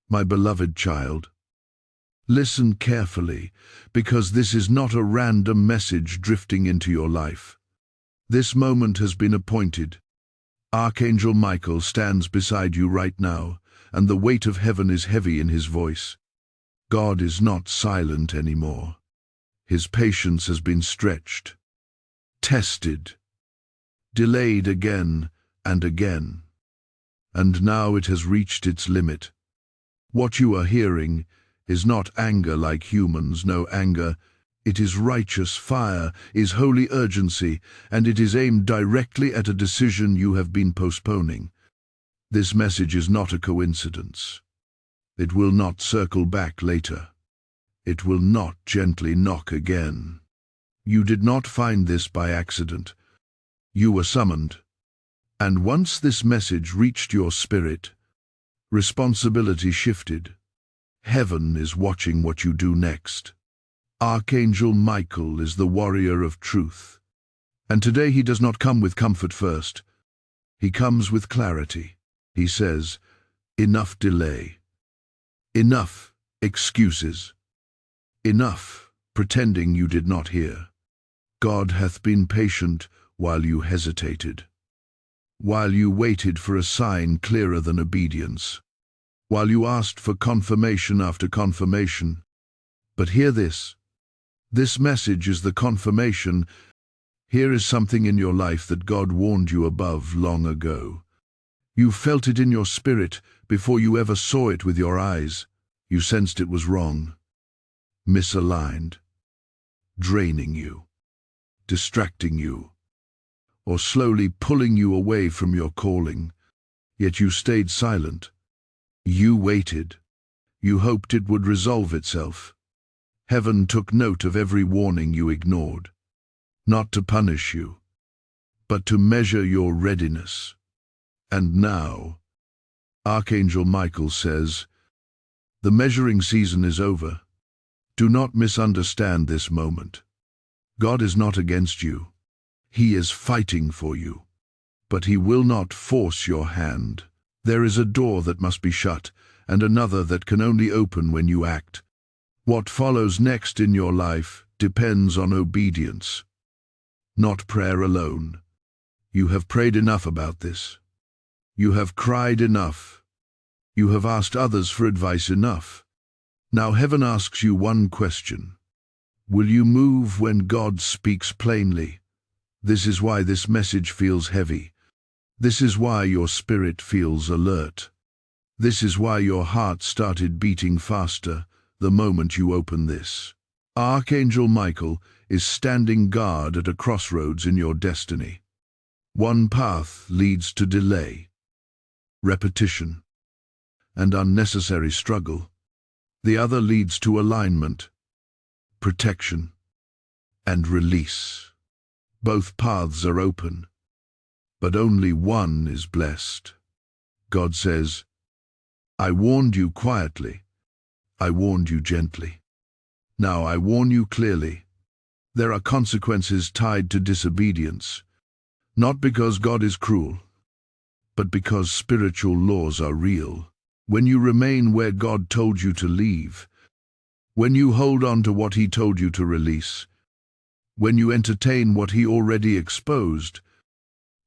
My beloved child, listen carefully, because this is not a random message drifting into your life. This moment has been appointed. Archangel Michael stands beside you right now, and the weight of heaven is heavy in his voice. God is not silent anymore. His patience has been stretched, tested, delayed again and again. And now it has reached its limit. What you are hearing is not anger like humans know anger. It is righteous fire, is holy urgency, and it is aimed directly at a decision you have been postponing. This message is not a coincidence. It will not circle back later. It will not gently knock again. You did not find this by accident. You were summoned. And once this message reached your spirit, responsibility shifted. Heaven is watching what you do next. Archangel Michael is the warrior of truth. And today he does not come with comfort first. He comes with clarity. He says, enough delay. Enough excuses. Enough pretending you did not hear. God hath been patient while you hesitated. While you waited for a sign clearer than obedience. While you asked for confirmation after confirmation. But hear this. This message is the confirmation. Here is something in your life that God warned you above long ago. You felt it in your spirit before you ever saw it with your eyes. You sensed it was wrong, misaligned, draining you, distracting you, or slowly pulling you away from your calling. Yet you stayed silent. You waited. You hoped it would resolve itself. Heaven took note of every warning you ignored, not to punish you, but to measure your readiness. And now, Archangel Michael says, the measuring season is over. Do not misunderstand this moment. God is not against you. He is fighting for you. But he will not force your hand. There is a door that must be shut, and another that can only open when you act. What follows next in your life depends on obedience, not prayer alone. You have prayed enough about this. You have cried enough. You have asked others for advice enough. Now heaven asks you one question. Will you move when God speaks plainly? This is why this message feels heavy. This is why your spirit feels alert. This is why your heart started beating faster the moment you open this. Archangel Michael is standing guard at a crossroads in your destiny. One path leads to delay, repetition, and unnecessary struggle. The other leads to alignment, protection, and release. Both paths are open, but only one is blessed. God says, I warned you quietly. I warned you gently. Now I warn you clearly. There are consequences tied to disobedience, not because God is cruel, but because spiritual laws are real. When you remain where God told you to leave, when you hold on to what he told you to release, when you entertain what he already exposed,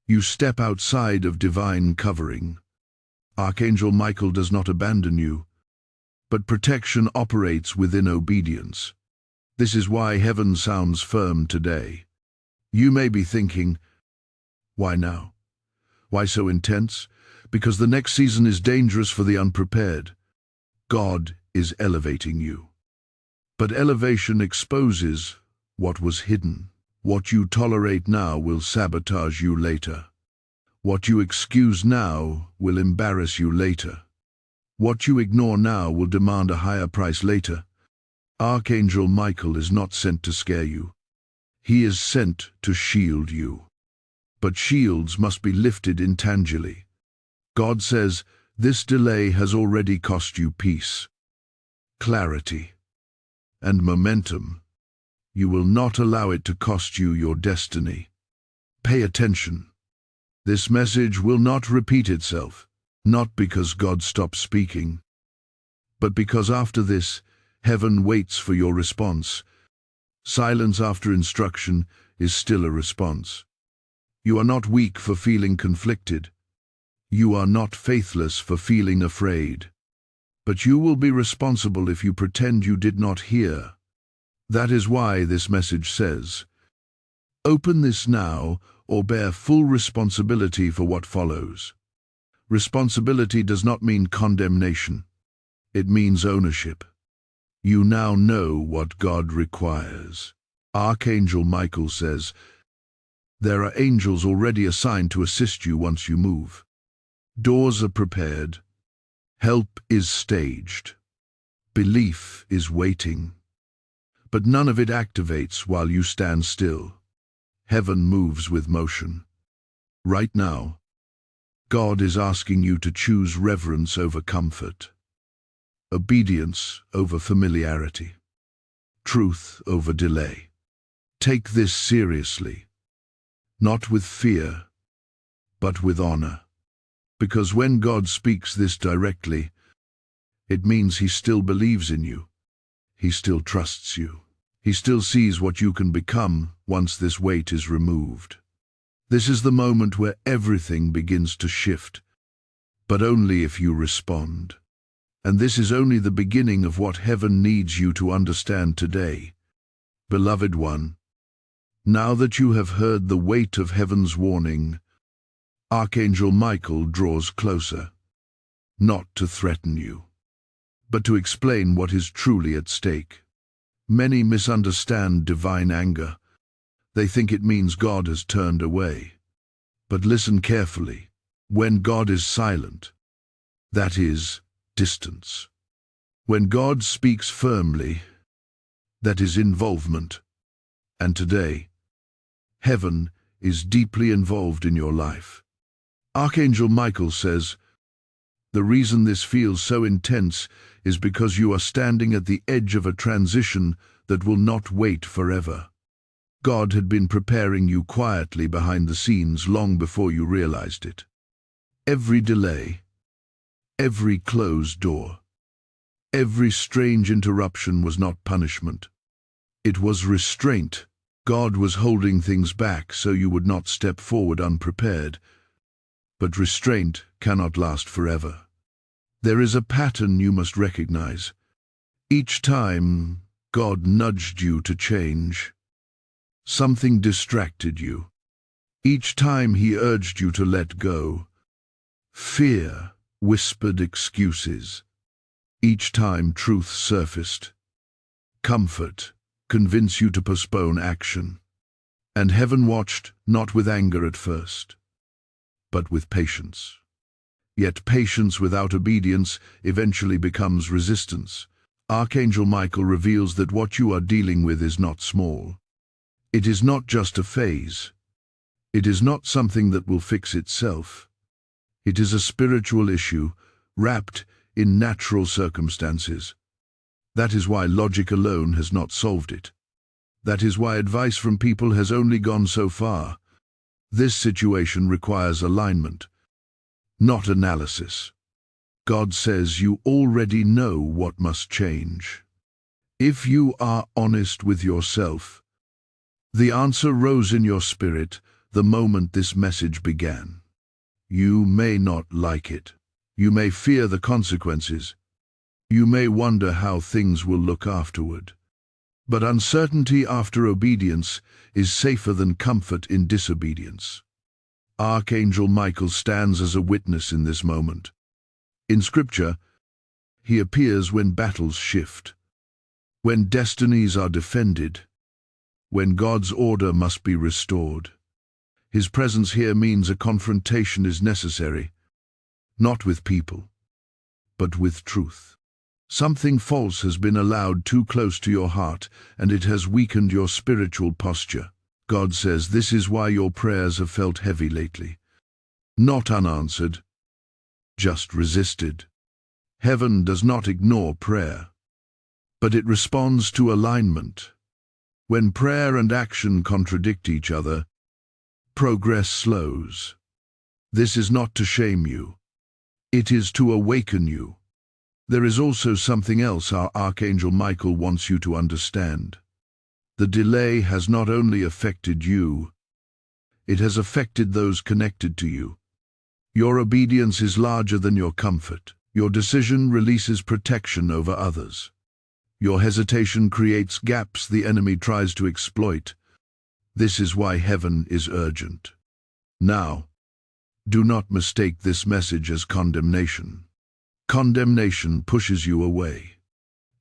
you step outside of divine covering. Archangel Michael does not abandon you, but protection operates within obedience. This is why heaven sounds firm today. You may be thinking, why now? Why so intense? Because the next season is dangerous for the unprepared. God is elevating you. But elevation exposes what was hidden. What you tolerate now will sabotage you later. What you excuse now will embarrass you later. What you ignore now will demand a higher price later. Archangel Michael is not sent to scare you. He is sent to shield you. But shields must be lifted intangibly. God says, this delay has already cost you peace, clarity, and momentum. You will not allow it to cost you your destiny. Pay attention. This message will not repeat itself, not because God stopped speaking, but because after this, heaven waits for your response. Silence after instruction is still a response. You are not weak for feeling conflicted. You are not faithless for feeling afraid. But you will be responsible if you pretend you did not hear. That is why this message says, open this now or bear full responsibility for what follows. Responsibility does not mean condemnation. It means ownership. You now know what God requires. Archangel Michael says, there are angels already assigned to assist you once you move. Doors are prepared. Help is staged. Belief is waiting. But none of it activates while you stand still. Heaven moves with motion. Right now, God is asking you to choose reverence over comfort, obedience over familiarity, truth over delay. Take this seriously, not with fear, but with honor. Because when God speaks this directly, it means He still believes in you. He still trusts you. He still sees what you can become once this weight is removed. This is the moment where everything begins to shift, but only if you respond. And this is only the beginning of what heaven needs you to understand today. Beloved one, now that you have heard the weight of heaven's warning, Archangel Michael draws closer, not to threaten you, but to explain what is truly at stake. Many misunderstand divine anger. They think it means God has turned away. But listen carefully. When God is silent, that is distance. When God speaks firmly, that is involvement. And today, heaven is deeply involved in your life. Archangel Michael says, the reason this feels so intense is because you are standing at the edge of a transition that will not wait forever. God had been preparing you quietly behind the scenes long before you realized it. Every delay, every closed door, every strange interruption was not punishment. It was restraint. God was holding things back so you would not step forward unprepared. But restraint cannot last forever. There is a pattern you must recognize. Each time God nudged you to change, something distracted you. Each time He urged you to let go, fear whispered excuses. Each time truth surfaced, comfort convinced you to postpone action. And heaven watched, not with anger at first, but with patience. Yet patience without obedience eventually becomes resistance. Archangel Michael reveals that what you are dealing with is not small. It is not just a phase. It is not something that will fix itself. It is a spiritual issue wrapped in natural circumstances. That is why logic alone has not solved it. That is why advice from people has only gone so far. This situation requires alignment, not analysis. God says you already know what must change. If you are honest with yourself, the answer rose in your spirit the moment this message began. You may not like it. You may fear the consequences. You may wonder how things will look afterward. But uncertainty after obedience is safer than comfort in disobedience. Archangel Michael stands as a witness in this moment. In Scripture, he appears when battles shift, when destinies are defended, when God's order must be restored. His presence here means a confrontation is necessary, not with people, but with truth. Something false has been allowed too close to your heart, and it has weakened your spiritual posture. God says this is why your prayers have felt heavy lately. Not unanswered, just resisted. Heaven does not ignore prayer, but it responds to alignment. When prayer and action contradict each other, progress slows. This is not to shame you. It is to awaken you. There is also something else our Archangel Michael wants you to understand. The delay has not only affected you, it has affected those connected to you. Your obedience is larger than your comfort. Your decision releases protection over others. Your hesitation creates gaps the enemy tries to exploit. This is why heaven is urgent. Now, do not mistake this message as condemnation. Condemnation pushes you away.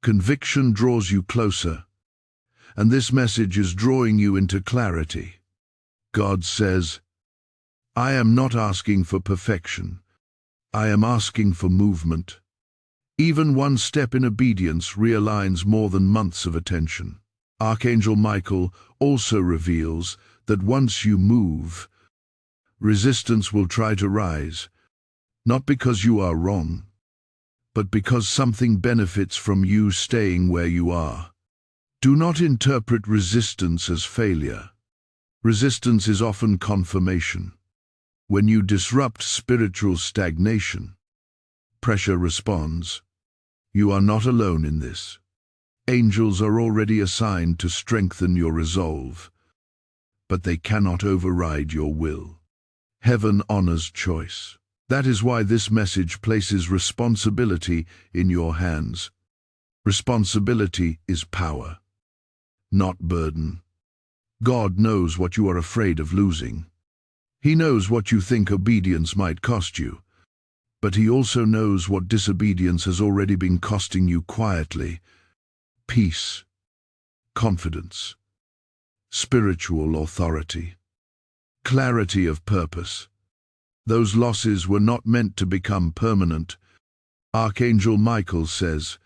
Conviction draws you closer, and this message is drawing you into clarity. God says, I am not asking for perfection. I am asking for movement. Even one step in obedience realigns more than months of attention. Archangel Michael also reveals that once you move, resistance will try to rise, not because you are wrong, but because something benefits from you staying where you are. Do not interpret resistance as failure. Resistance is often confirmation. When you disrupt spiritual stagnation, pressure responds. You are not alone in this. Angels are already assigned to strengthen your resolve, but they cannot override your will. Heaven honors choice. That is why this message places responsibility in your hands. Responsibility is power, not burden. God knows what you are afraid of losing. He knows what you think obedience might cost you, but He also knows what disobedience has already been costing you quietly. Peace, confidence, spiritual authority, clarity of purpose. Those losses were not meant to become permanent. Archangel Michael says,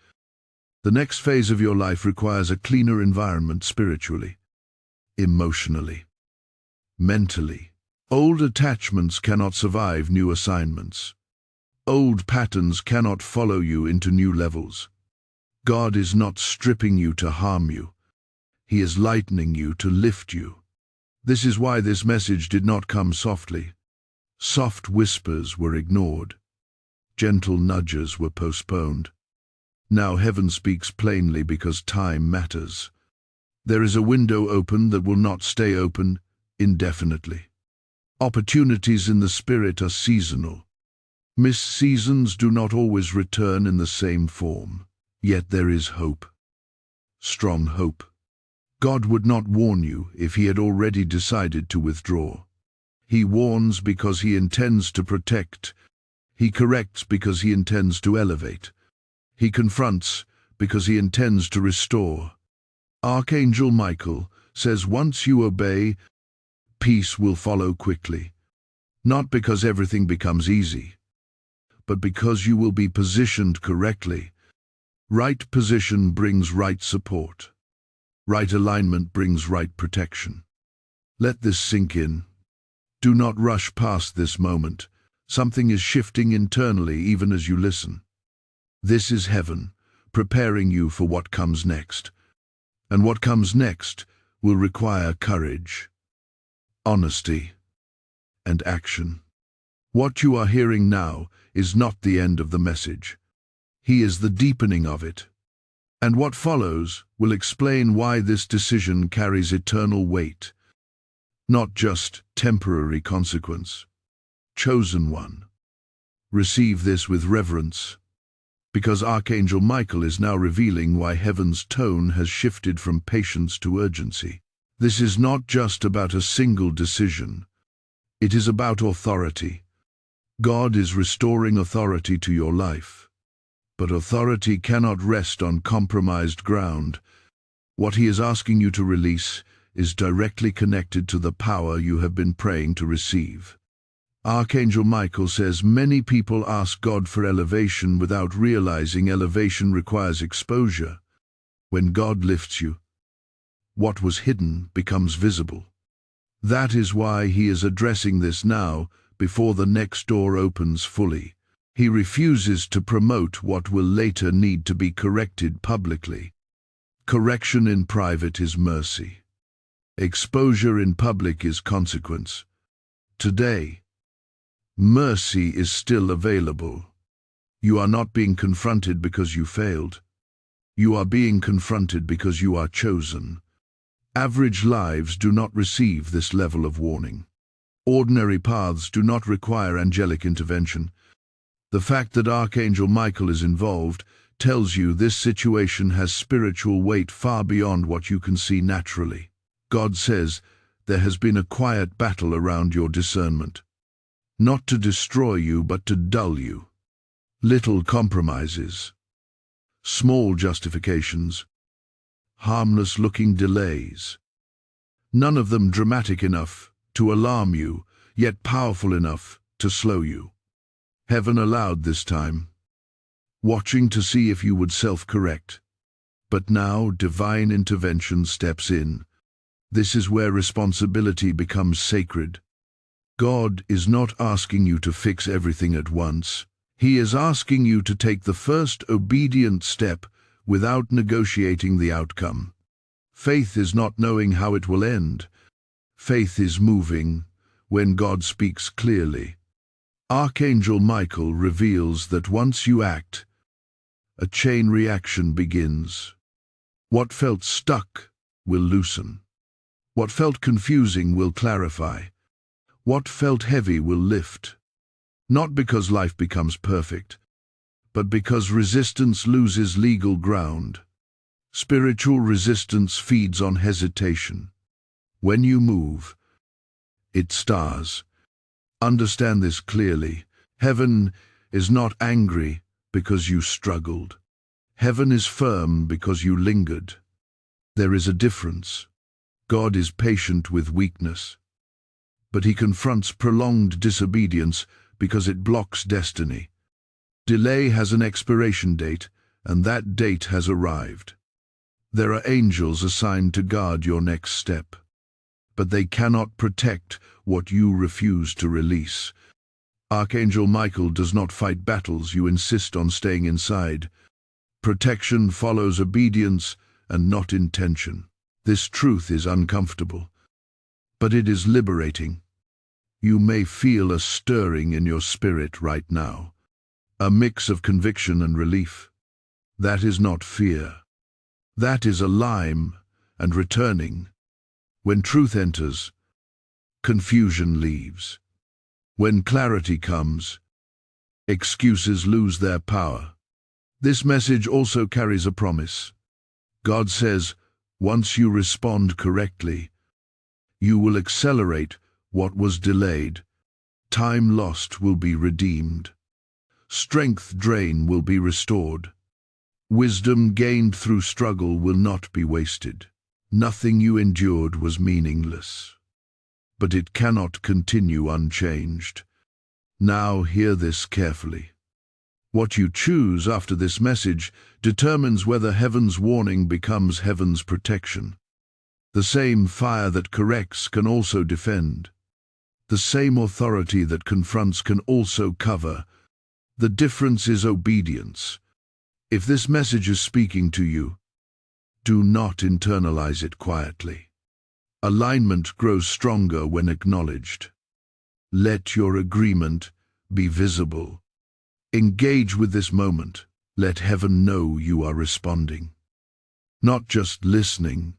the next phase of your life requires a cleaner environment spiritually, emotionally, mentally. Old attachments cannot survive new assignments. Old patterns cannot follow you into new levels. God is not stripping you to harm you. He is lightening you to lift you. This is why this message did not come softly. Soft whispers were ignored. Gentle nudges were postponed. Now heaven speaks plainly because time matters. There is a window open that will not stay open indefinitely. Opportunities in the spirit are seasonal. Missed seasons do not always return in the same form. Yet there is hope. Strong hope. God would not warn you if He had already decided to withdraw. He warns because He intends to protect. He corrects because He intends to elevate. He confronts because He intends to restore. Archangel Michael says once you obey, peace will follow quickly. Not because everything becomes easy, but because you will be positioned correctly. Right position brings right support. Right alignment brings right protection. Let this sink in. Do not rush past this moment. Something is shifting internally even as you listen. This is heaven, preparing you for what comes next. And what comes next will require courage, honesty, and action. What you are hearing now is not the end of the message. He is the deepening of it. And what follows will explain why this decision carries eternal weight, not just temporary consequence. Chosen one, receive this with reverence, because Archangel Michael is now revealing why heaven's tone has shifted from patience to urgency. This is not just about a single decision. It is about authority. God is restoring authority to your life. But authority cannot rest on compromised ground. What He is asking you to release is directly connected to the power you have been praying to receive. Archangel Michael says many people ask God for elevation without realizing elevation requires exposure. When God lifts you, what was hidden becomes visible. That is why He is addressing this now, before the next door opens fully. He refuses to promote what will later need to be corrected publicly. Correction in private is mercy. Exposure in public is consequence. Today, mercy is still available. You are not being confronted because you failed. You are being confronted because you are chosen. Average lives do not receive this level of warning. Ordinary paths do not require angelic intervention. The fact that Archangel Michael is involved tells you this situation has spiritual weight far beyond what you can see naturally. God says there has been a quiet battle around your discernment. Not to destroy you, but to dull you. Little compromises, small justifications, harmless-looking delays. None of them dramatic enough to alarm you, yet powerful enough to slow you. Heaven allowed this time, watching to see if you would self-correct. But now divine intervention steps in. This is where responsibility becomes sacred. God is not asking you to fix everything at once. He is asking you to take the first obedient step without negotiating the outcome. Faith is not knowing how it will end. Faith is moving when God speaks clearly. Archangel Michael reveals that once you act, a chain reaction begins. What felt stuck will loosen. What felt confusing will clarify. What felt heavy will lift. Not because life becomes perfect, but because resistance loses legal ground. Spiritual resistance feeds on hesitation. When you move, it stars. Understand this clearly. Heaven is not angry because you struggled. Heaven is firm because you lingered. There is a difference. God is patient with weakness, but he confronts prolonged disobedience because it blocks destiny. Delay has an expiration date, and that date has arrived. There are angels assigned to guard your next step, but they cannot protect what you refuse to release. Archangel Michael does not fight battles you insist on staying inside. Protection follows obedience and not intention. This truth is uncomfortable, but it is liberating. You may feel a stirring in your spirit right now, a mix of conviction and relief. That is not fear. That is a lime and returning. When truth enters, confusion leaves. When clarity comes, excuses lose their power. This message also carries a promise. God says, once you respond correctly, you will accelerate what was delayed. Time lost will be redeemed. Strength drained will be restored. Wisdom gained through struggle will not be wasted. Nothing you endured was meaningless, but it cannot continue unchanged. Now hear this carefully. What you choose after this message determines whether heaven's warning becomes heaven's protection. The same fire that corrects can also defend. The same authority that confronts can also cover. The difference is obedience. If this message is speaking to you, do not internalize it quietly. Alignment grows stronger when acknowledged. Let your agreement be visible. Engage with this moment. Let heaven know you are responding, not just listening.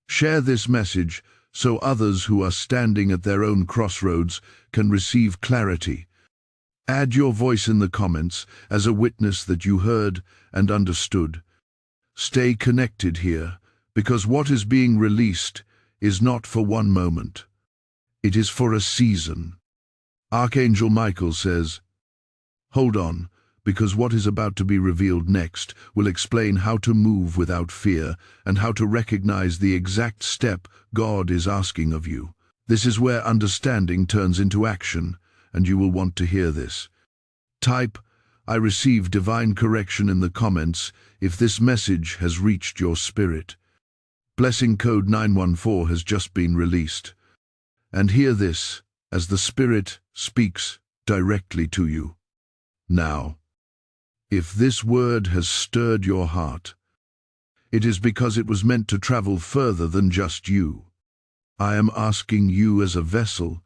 Share this message so others who are standing at their own crossroads can receive clarity. Add your voice in the comments as a witness that you heard and understood. Stay connected here, because what is being released is not for one moment. It is for a season. Archangel Michael says, hold on, because what is about to be revealed next will explain how to move without fear and how to recognize the exact step God is asking of you. This is where understanding turns into action, and you will want to hear this. Type, I receive divine correction in the comments if this message has reached your spirit. Blessing code 914 has just been released. And hear this as the Spirit speaks directly to you. Now, if this word has stirred your heart, it is because it was meant to travel further than just you. I am asking you as a vessel,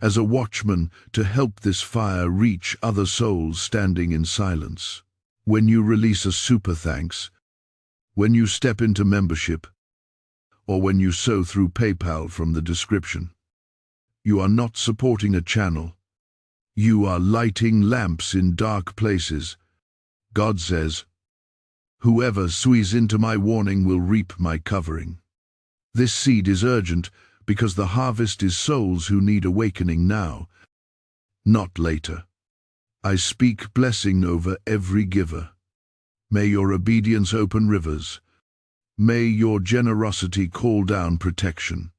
as a watchman to help this fire reach other souls standing in silence. When you release a super thanks, when you step into membership, or when you sow through PayPal from the description, you are not supporting a channel. You are lighting lamps in dark places. God says, "Whoever sows into my warning will reap my covering." This seed is urgent because the harvest is souls who need awakening now, not later. I speak blessing over every giver. May your obedience open rivers. May your generosity call down protection.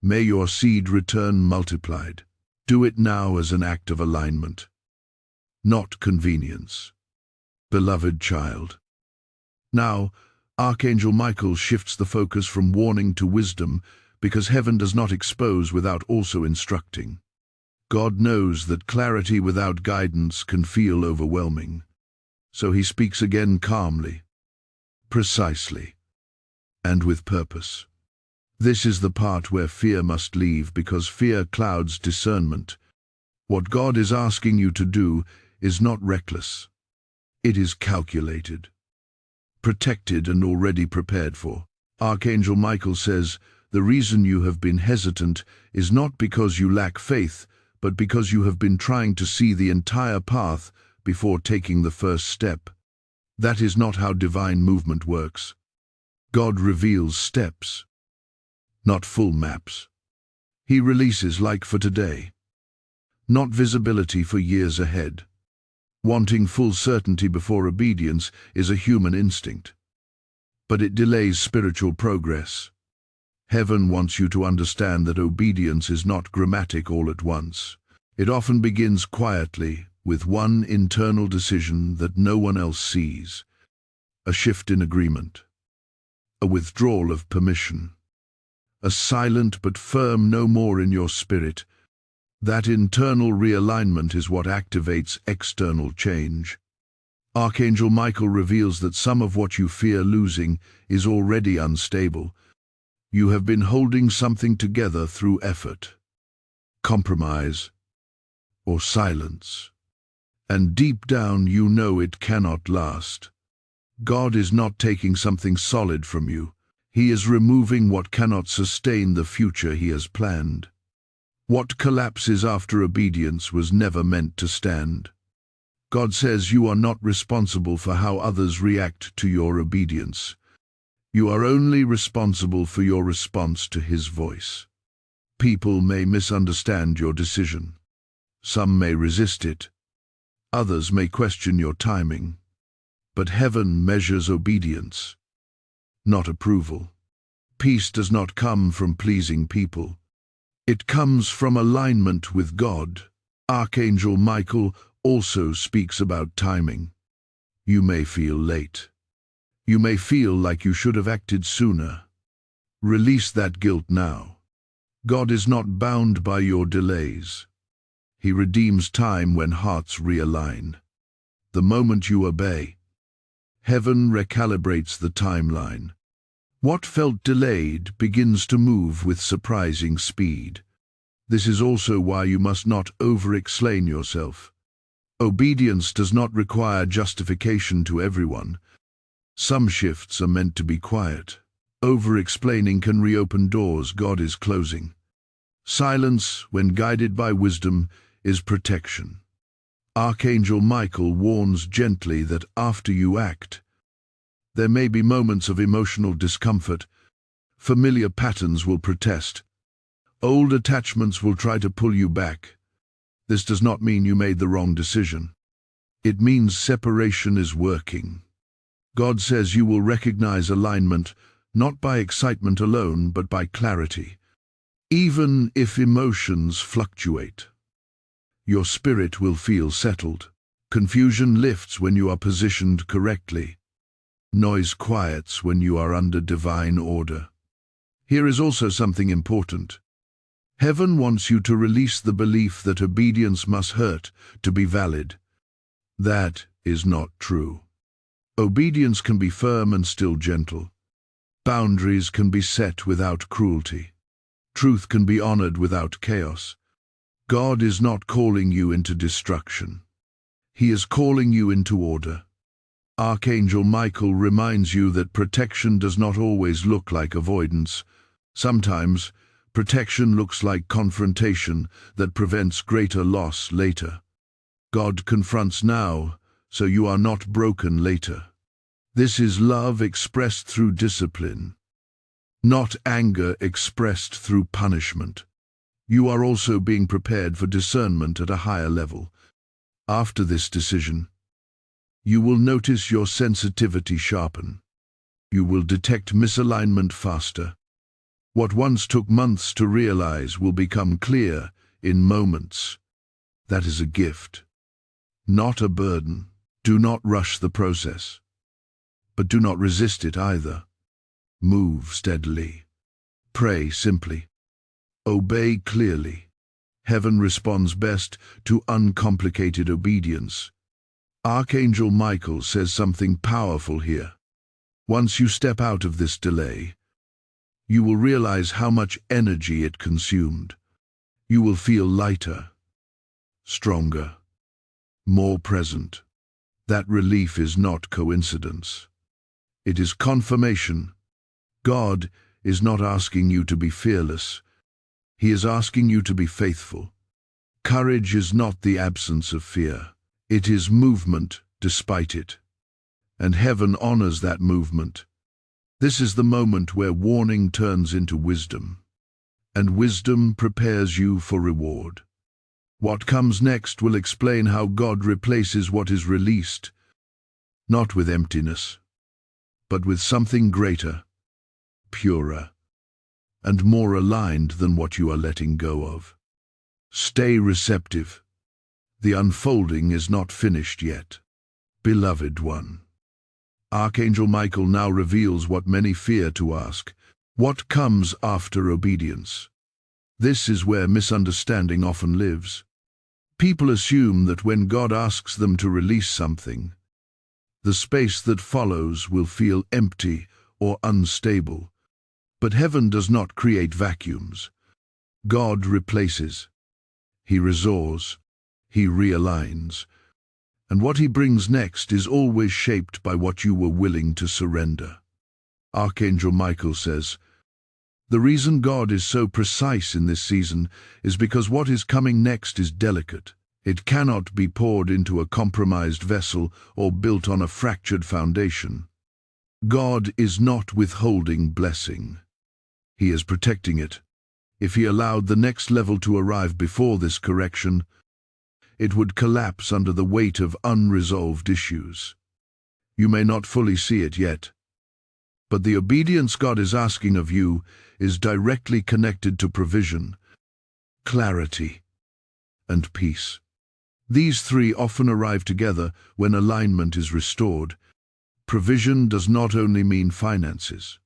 May your seed return multiplied. Do it now as an act of alignment, not convenience. Beloved child. Now, Archangel Michael shifts the focus from warning to wisdom because heaven does not expose without also instructing. God knows that clarity without guidance can feel overwhelming. So he speaks again calmly, precisely, and with purpose. This is the part where fear must leave because fear clouds discernment. What God is asking you to do is not reckless. It is calculated, protected, and already prepared for. Archangel Michael says, the reason you have been hesitant is not because you lack faith, but because you have been trying to see the entire path before taking the first step. That is not how divine movement works. God reveals steps, not full maps. He releases like for today, not visibility for years ahead. Wanting full certainty before obedience is a human instinct, but it delays spiritual progress. Heaven wants you to understand that obedience is not dramatic all at once. It often begins quietly, with one internal decision that no one else sees. A shift in agreement, a withdrawal of permission, a silent but firm no more in your spirit. That internal realignment is what activates external change. Archangel Michael reveals that some of what you fear losing is already unstable. You have been holding something together through effort, compromise, or silence. And deep down you know it cannot last. God is not taking something solid from you. He is removing what cannot sustain the future he has planned. What collapses after obedience was never meant to stand. God says you are not responsible for how others react to your obedience. You are only responsible for your response to his voice. People may misunderstand your decision. Some may resist it. Others may question your timing. But heaven measures obedience, not approval. Peace does not come from pleasing people. It comes from alignment with God. Archangel Michael also speaks about timing. You may feel late. You may feel like you should have acted sooner. Release that guilt now. God is not bound by your delays. He redeems time when hearts realign. The moment you obey, heaven recalibrates the timeline. What felt delayed begins to move with surprising speed. This is also why you must not over-explain yourself. Obedience does not require justification to everyone. Some shifts are meant to be quiet. Over-explaining can reopen doors God is closing. Silence, when guided by wisdom, is protection. Archangel Michael warns gently that after you act, there may be moments of emotional discomfort. Familiar patterns will protest. Old attachments will try to pull you back. This does not mean you made the wrong decision. It means separation is working. God says you will recognize alignment not by excitement alone, but by clarity. Even if emotions fluctuate, your spirit will feel settled. Confusion lifts when you are positioned correctly. Noise quiets when you are under divine order. Here is also something important. Heaven wants you to release the belief that obedience must hurt to be valid. That is not true. Obedience can be firm and still gentle. Boundaries can be set without cruelty. Truth can be honored without chaos. God is not calling you into destruction. He is calling you into order. Archangel Michael reminds you that protection does not always look like avoidance. Sometimes, protection looks like confrontation that prevents greater loss later. God confronts now, so you are not broken later. This is love expressed through discipline, not anger expressed through punishment. You are also being prepared for discernment at a higher level. After this decision, you will notice your sensitivity sharpen. You will detect misalignment faster. What once took months to realize will become clear in moments. That is a gift, not a burden. Do not rush the process, but do not resist it either. Move steadily. Pray simply. Obey clearly. Heaven responds best to uncomplicated obedience. Archangel Michael says something powerful here. Once you step out of this delay, you will realize how much energy it consumed. You will feel lighter, stronger, more present. That relief is not coincidence. It is confirmation. God is not asking you to be fearless. He is asking you to be faithful. Courage is not the absence of fear. It is movement despite it. And heaven honors that movement. This is the moment where warning turns into wisdom. And wisdom prepares you for reward. What comes next will explain how God replaces what is released, not with emptiness, but with something greater, purer, and more aligned than what you are letting go of. Stay receptive. The unfolding is not finished yet. Beloved one, Archangel Michael now reveals what many fear to ask. What comes after obedience? This is where misunderstanding often lives. People assume that when God asks them to release something, the space that follows will feel empty or unstable. But heaven does not create vacuums. God replaces. He restores. He realigns. And what he brings next is always shaped by what you were willing to surrender. Archangel Michael says, the reason God is so precise in this season is because what is coming next is delicate. It cannot be poured into a compromised vessel or built on a fractured foundation. God is not withholding blessing. He is protecting it. If he allowed the next level to arrive before this correction, it would collapse under the weight of unresolved issues. You may not fully see it yet, but the obedience God is asking of you is directly connected to provision, clarity, and peace. These three often arrive together when alignment is restored. Provision does not only mean finances.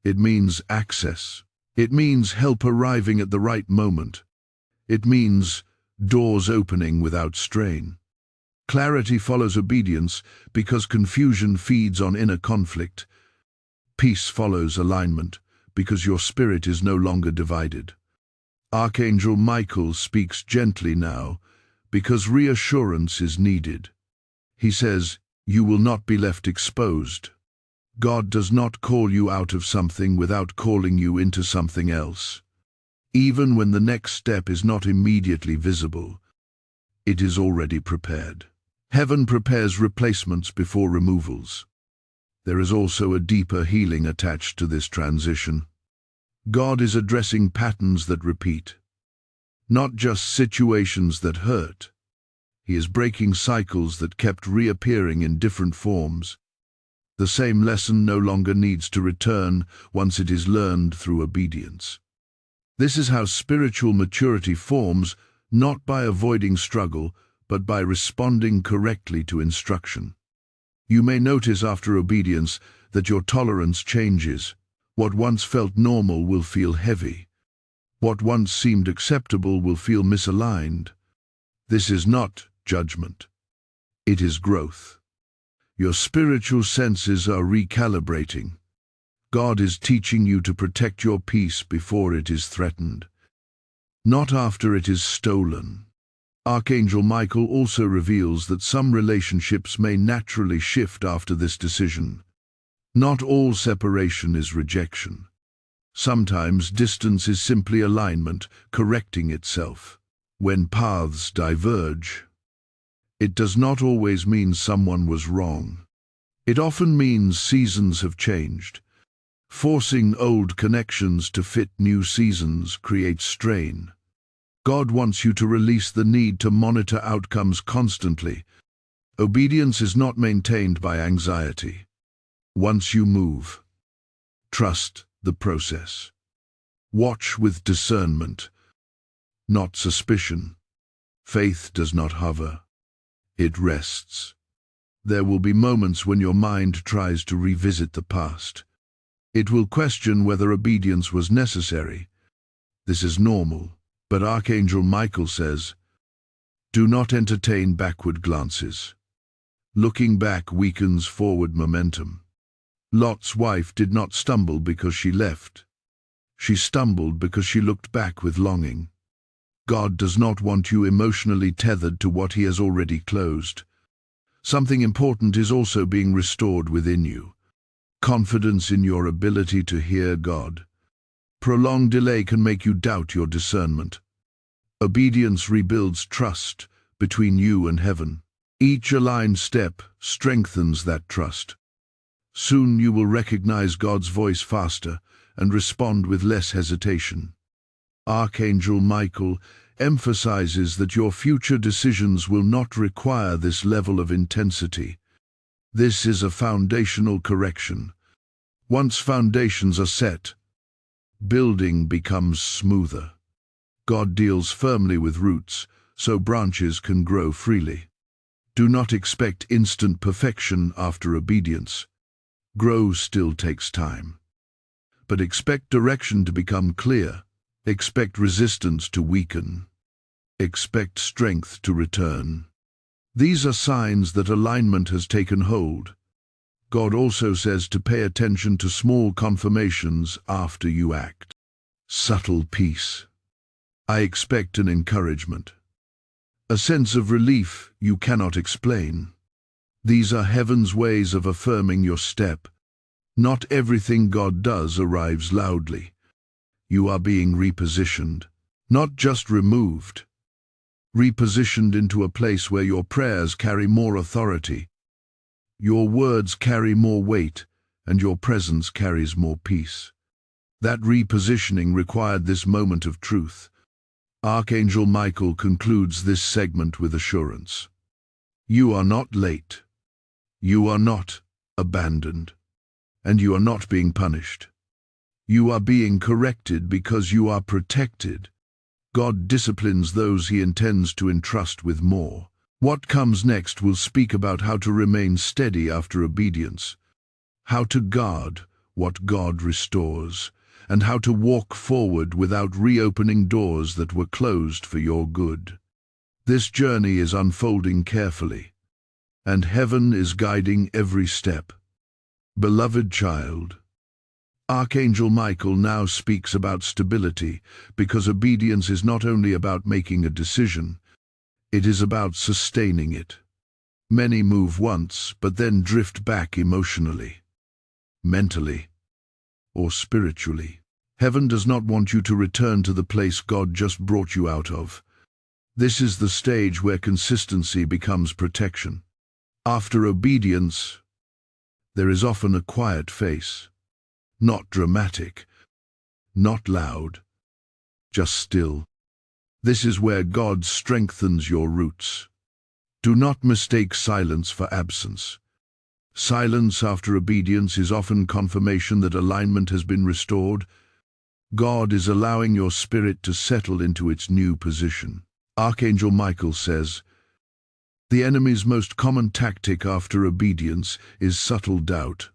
It means access. It means help arriving at the right moment. It means doors opening without strain. Clarity follows obedience because confusion feeds on inner conflict. Peace follows alignment because your spirit is no longer divided. Archangel Michael speaks gently now because reassurance is needed. He says, you will not be left exposed. God does not call you out of something without calling you into something else. Even when the next step is not immediately visible, it is already prepared. Heaven prepares replacements before removals. There is also a deeper healing attached to this transition. God is addressing patterns that repeat, not just situations that hurt. He is breaking cycles that kept reappearing in different forms. The same lesson no longer needs to return once it is learned through obedience. This is how spiritual maturity forms, not by avoiding struggle, but by responding correctly to instruction. You may notice after obedience that your tolerance changes. What once felt normal will feel heavy. What once seemed acceptable will feel misaligned. This is not judgment. It is growth. Your spiritual senses are recalibrating. God is teaching you to protect your peace before it is threatened. not after it is stolen. Archangel Michael also reveals that some relationships may naturally shift after this decision. Not all separation is rejection. Sometimes distance is simply alignment, correcting itself. When paths diverge, it does not always mean someone was wrong. It often means seasons have changed. Forcing old connections to fit new seasons creates strain. God wants you to release the need to monitor outcomes constantly. Obedience is not maintained by anxiety. Once you move, trust the process. Watch with discernment, not suspicion. Faith does not hover. It rests. There will be moments when your mind tries to revisit the past. It will question whether obedience was necessary. This is normal, but Archangel Michael says, do not entertain backward glances. Looking back weakens forward momentum. Lot's wife did not stumble because she left. She stumbled because she looked back with longing. God does not want you emotionally tethered to what He has already closed. Something important is also being restored within you. Confidence in your ability to hear God. Prolonged delay can make you doubt your discernment. Obedience rebuilds trust between you and heaven. Each aligned step strengthens that trust. Soon you will recognize God's voice faster and respond with less hesitation. Archangel Michael emphasizes that your future decisions will not require this level of intensity. This is a foundational correction. Once foundations are set, building becomes smoother. God deals firmly with roots, so branches can grow freely. Do not expect instant perfection after obedience. Growth still takes time. But expect direction to become clear. Expect resistance to weaken. Expect strength to return. These are signs that alignment has taken hold. God also says to pay attention to small confirmations after you act. Subtle peace. I expect an encouragement. A sense of relief you cannot explain. These are heaven's ways of affirming your step. Not everything God does arrives loudly. You are being repositioned, not just removed. Repositioned into a place where your prayers carry more authority, your words carry more weight, and your presence carries more peace. That repositioning required this moment of truth. Archangel Michael concludes this segment with assurance. You are not late. You are not abandoned. And you are not being punished. You are being corrected because you are protected. God disciplines those He intends to entrust with more. What comes next will speak about how to remain steady after obedience, how to guard what God restores, and how to walk forward without reopening doors that were closed for your good. This journey is unfolding carefully, and heaven is guiding every step. Beloved child, Archangel Michael now speaks about stability, because obedience is not only about making a decision, it is about sustaining it. Many move once, but then drift back emotionally, mentally, or spiritually. Heaven does not want you to return to the place God just brought you out of. This is the stage where consistency becomes protection. After obedience, there is often a quiet face. Not dramatic, not loud, just still. This is where God strengthens your roots. Do not mistake silence for absence. Silence after obedience is often confirmation that alignment has been restored. God is allowing your spirit to settle into its new position. Archangel Michael says, the enemy's most common tactic after obedience is subtle doubt.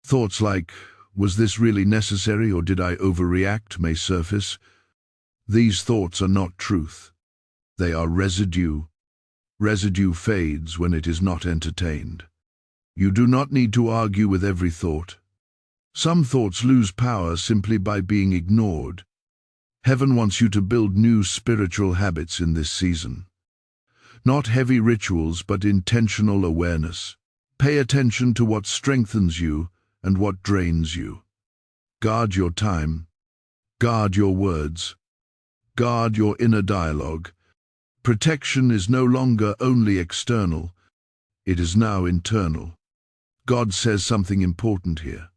Thoughts like, was this really necessary or did I overreact, may surface. These thoughts are not truth. They are residue. Residue fades when it is not entertained. You do not need to argue with every thought. Some thoughts lose power simply by being ignored. Heaven wants you to build new spiritual habits in this season. Not heavy rituals, but intentional awareness. Pay attention to what strengthens you and what drains you. Guard your time. Guard your words. Guard your inner dialogue. Protection is no longer only external, it is now internal. God says something important here.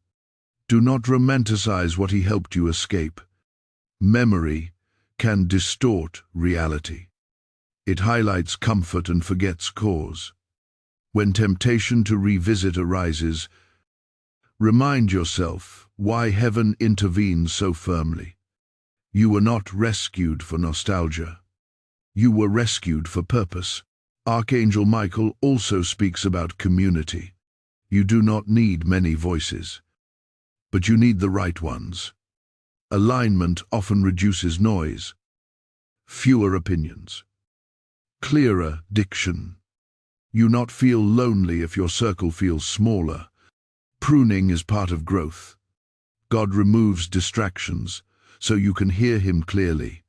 Do not romanticize what He helped you escape. Memory can distort reality. It highlights comfort and forgets cause. When temptation to revisit arises, remind yourself why heaven intervenes so firmly. You were not rescued for nostalgia. You were rescued for purpose. Archangel Michael also speaks about community. You do not need many voices, but you need the right ones. Alignment often reduces noise. Fewer opinions. Clearer diction. You not feel lonely if your circle feels smaller. Pruning is part of growth. God removes distractions so you can hear Him clearly.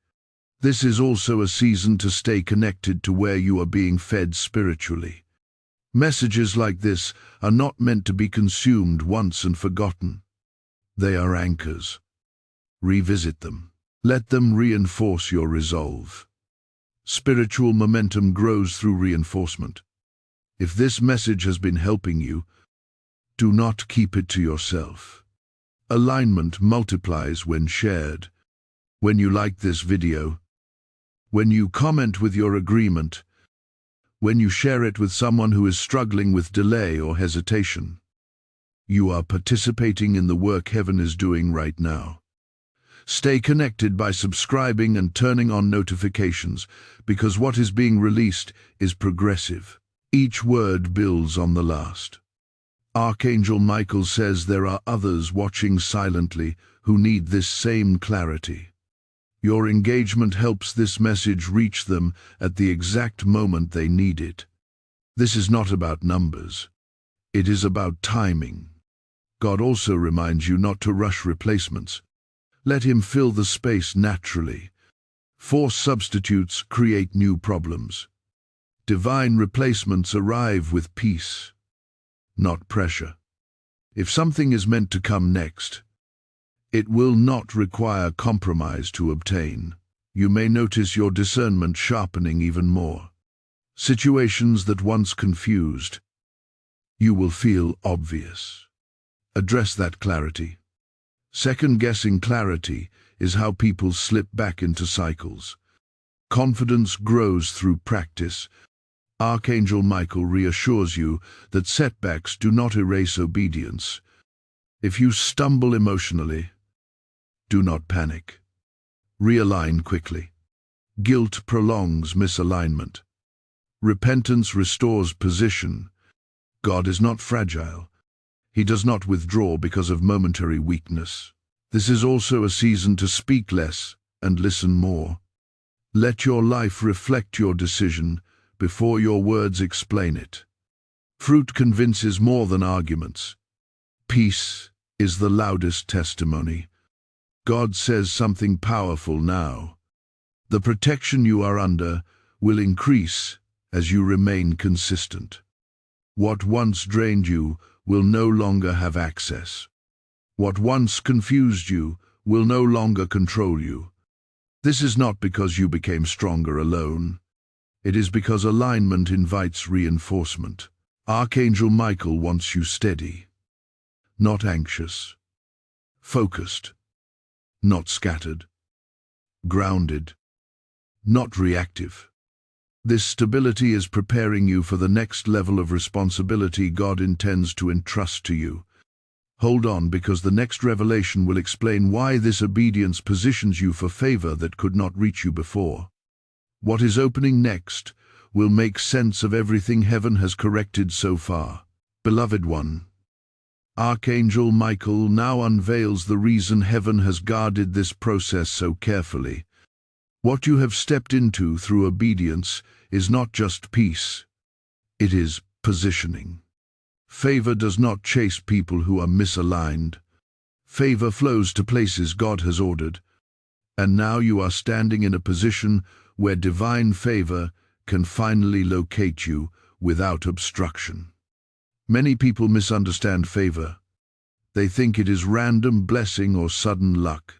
This is also a season to stay connected to where you are being fed spiritually. Messages like this are not meant to be consumed once and forgotten. They are anchors. Revisit them. Let them reinforce your resolve. Spiritual momentum grows through reinforcement. If this message has been helping you, do not keep it to yourself. Alignment multiplies when shared. When you like this video, when you comment with your agreement, when you share it with someone who is struggling with delay or hesitation, you are participating in the work heaven is doing right now. Stay connected by subscribing and turning on notifications, because what is being released is progressive. Each word builds on the last. Archangel Michael says there are others watching silently who need this same clarity. Your engagement helps this message reach them at the exact moment they need it. This is not about numbers. It is about timing. God also reminds you not to rush replacements. Let Him fill the space naturally. Forced substitutes create new problems. Divine replacements arrive with peace, not pressure. If something is meant to come next, it will not require compromise to obtain. You may notice your discernment sharpening even more. Situations that once confused, you will feel obvious. Address that clarity. Second-guessing clarity is how people slip back into cycles. Confidence grows through practice. Archangel Michael reassures you that setbacks do not erase obedience. If you stumble emotionally, do not panic. Realign quickly. Guilt prolongs misalignment. Repentance restores position. God is not fragile. He does not withdraw because of momentary weakness. This is also a season to speak less and listen more. Let your life reflect your decision before your words explain it. Fruit convinces more than arguments. Peace is the loudest testimony. God says something powerful now. The protection you are under will increase as you remain consistent. What once drained you will no longer have access. What once confused you will no longer control you. This is not because you became stronger alone. It is because alignment invites reinforcement. Archangel Michael wants you steady, not anxious, focused, not scattered, grounded, not reactive. This stability is preparing you for the next level of responsibility God intends to entrust to you. Hold on, because the next revelation will explain why this obedience positions you for favor that could not reach you before. What is opening next will make sense of everything heaven has corrected so far. Beloved one, Archangel Michael now unveils the reason heaven has guarded this process so carefully. What you have stepped into through obedience is not just peace, it is positioning. Favor does not chase people who are misaligned. Favor flows to places God has ordered. And now you are standing in a position where divine favor can finally locate you without obstruction. Many people misunderstand favor. They think it is random blessing or sudden luck.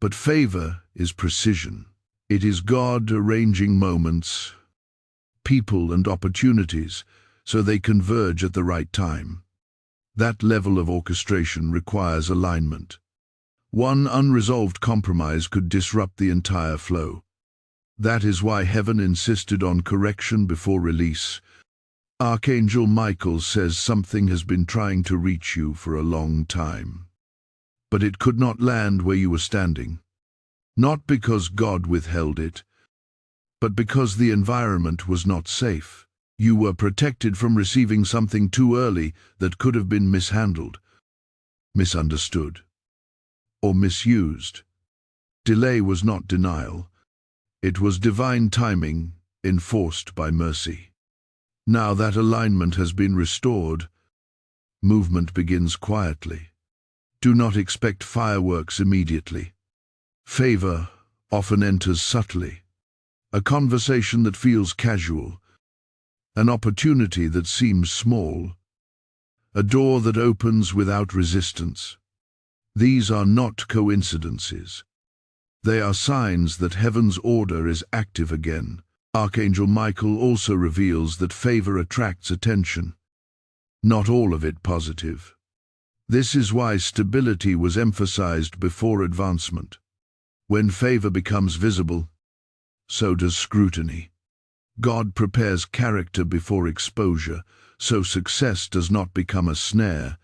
But favor is precision. It is God arranging moments, people and opportunities so they converge at the right time. That level of orchestration requires alignment. One unresolved compromise could disrupt the entire flow. That is why heaven insisted on correction before release. Archangel Michael says something has been trying to reach you for a long time. But it could not land where you were standing. Not because God withheld it, but because the environment was not safe. You were protected from receiving something too early that could have been mishandled, misunderstood, or misused. Delay was not denial. It was divine timing, enforced by mercy. Now that alignment has been restored, movement begins quietly. Do not expect fireworks immediately. Favor often enters subtly. A conversation that feels casual, an opportunity that seems small, a door that opens without resistance. These are not coincidences. They are signs that heaven's order is active again. Archangel Michael also reveals that favor attracts attention. Not all of it positive. This is why stability was emphasized before advancement. When favor becomes visible, so does scrutiny. God prepares character before exposure, so success does not become a snare.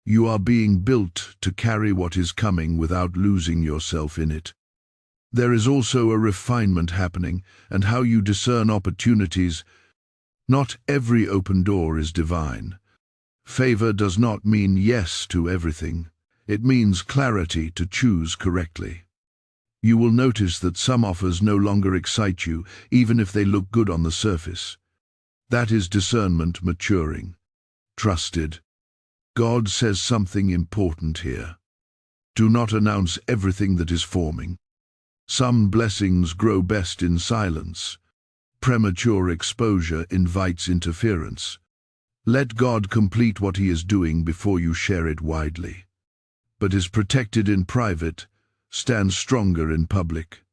You are being built to carry what is coming without losing yourself in it. There is also a refinement happening, and how you discern opportunities. Not every open door is divine. Favor does not mean yes to everything. It means clarity to choose correctly. You will notice that some offers no longer excite you, even if they look good on the surface. That is discernment maturing. Trusted. God says something important here. Do not announce everything that is forming. Some blessings grow best in silence. Premature exposure invites interference. Let God complete what He is doing before you share it widely. But is protected in private, stand stronger in public.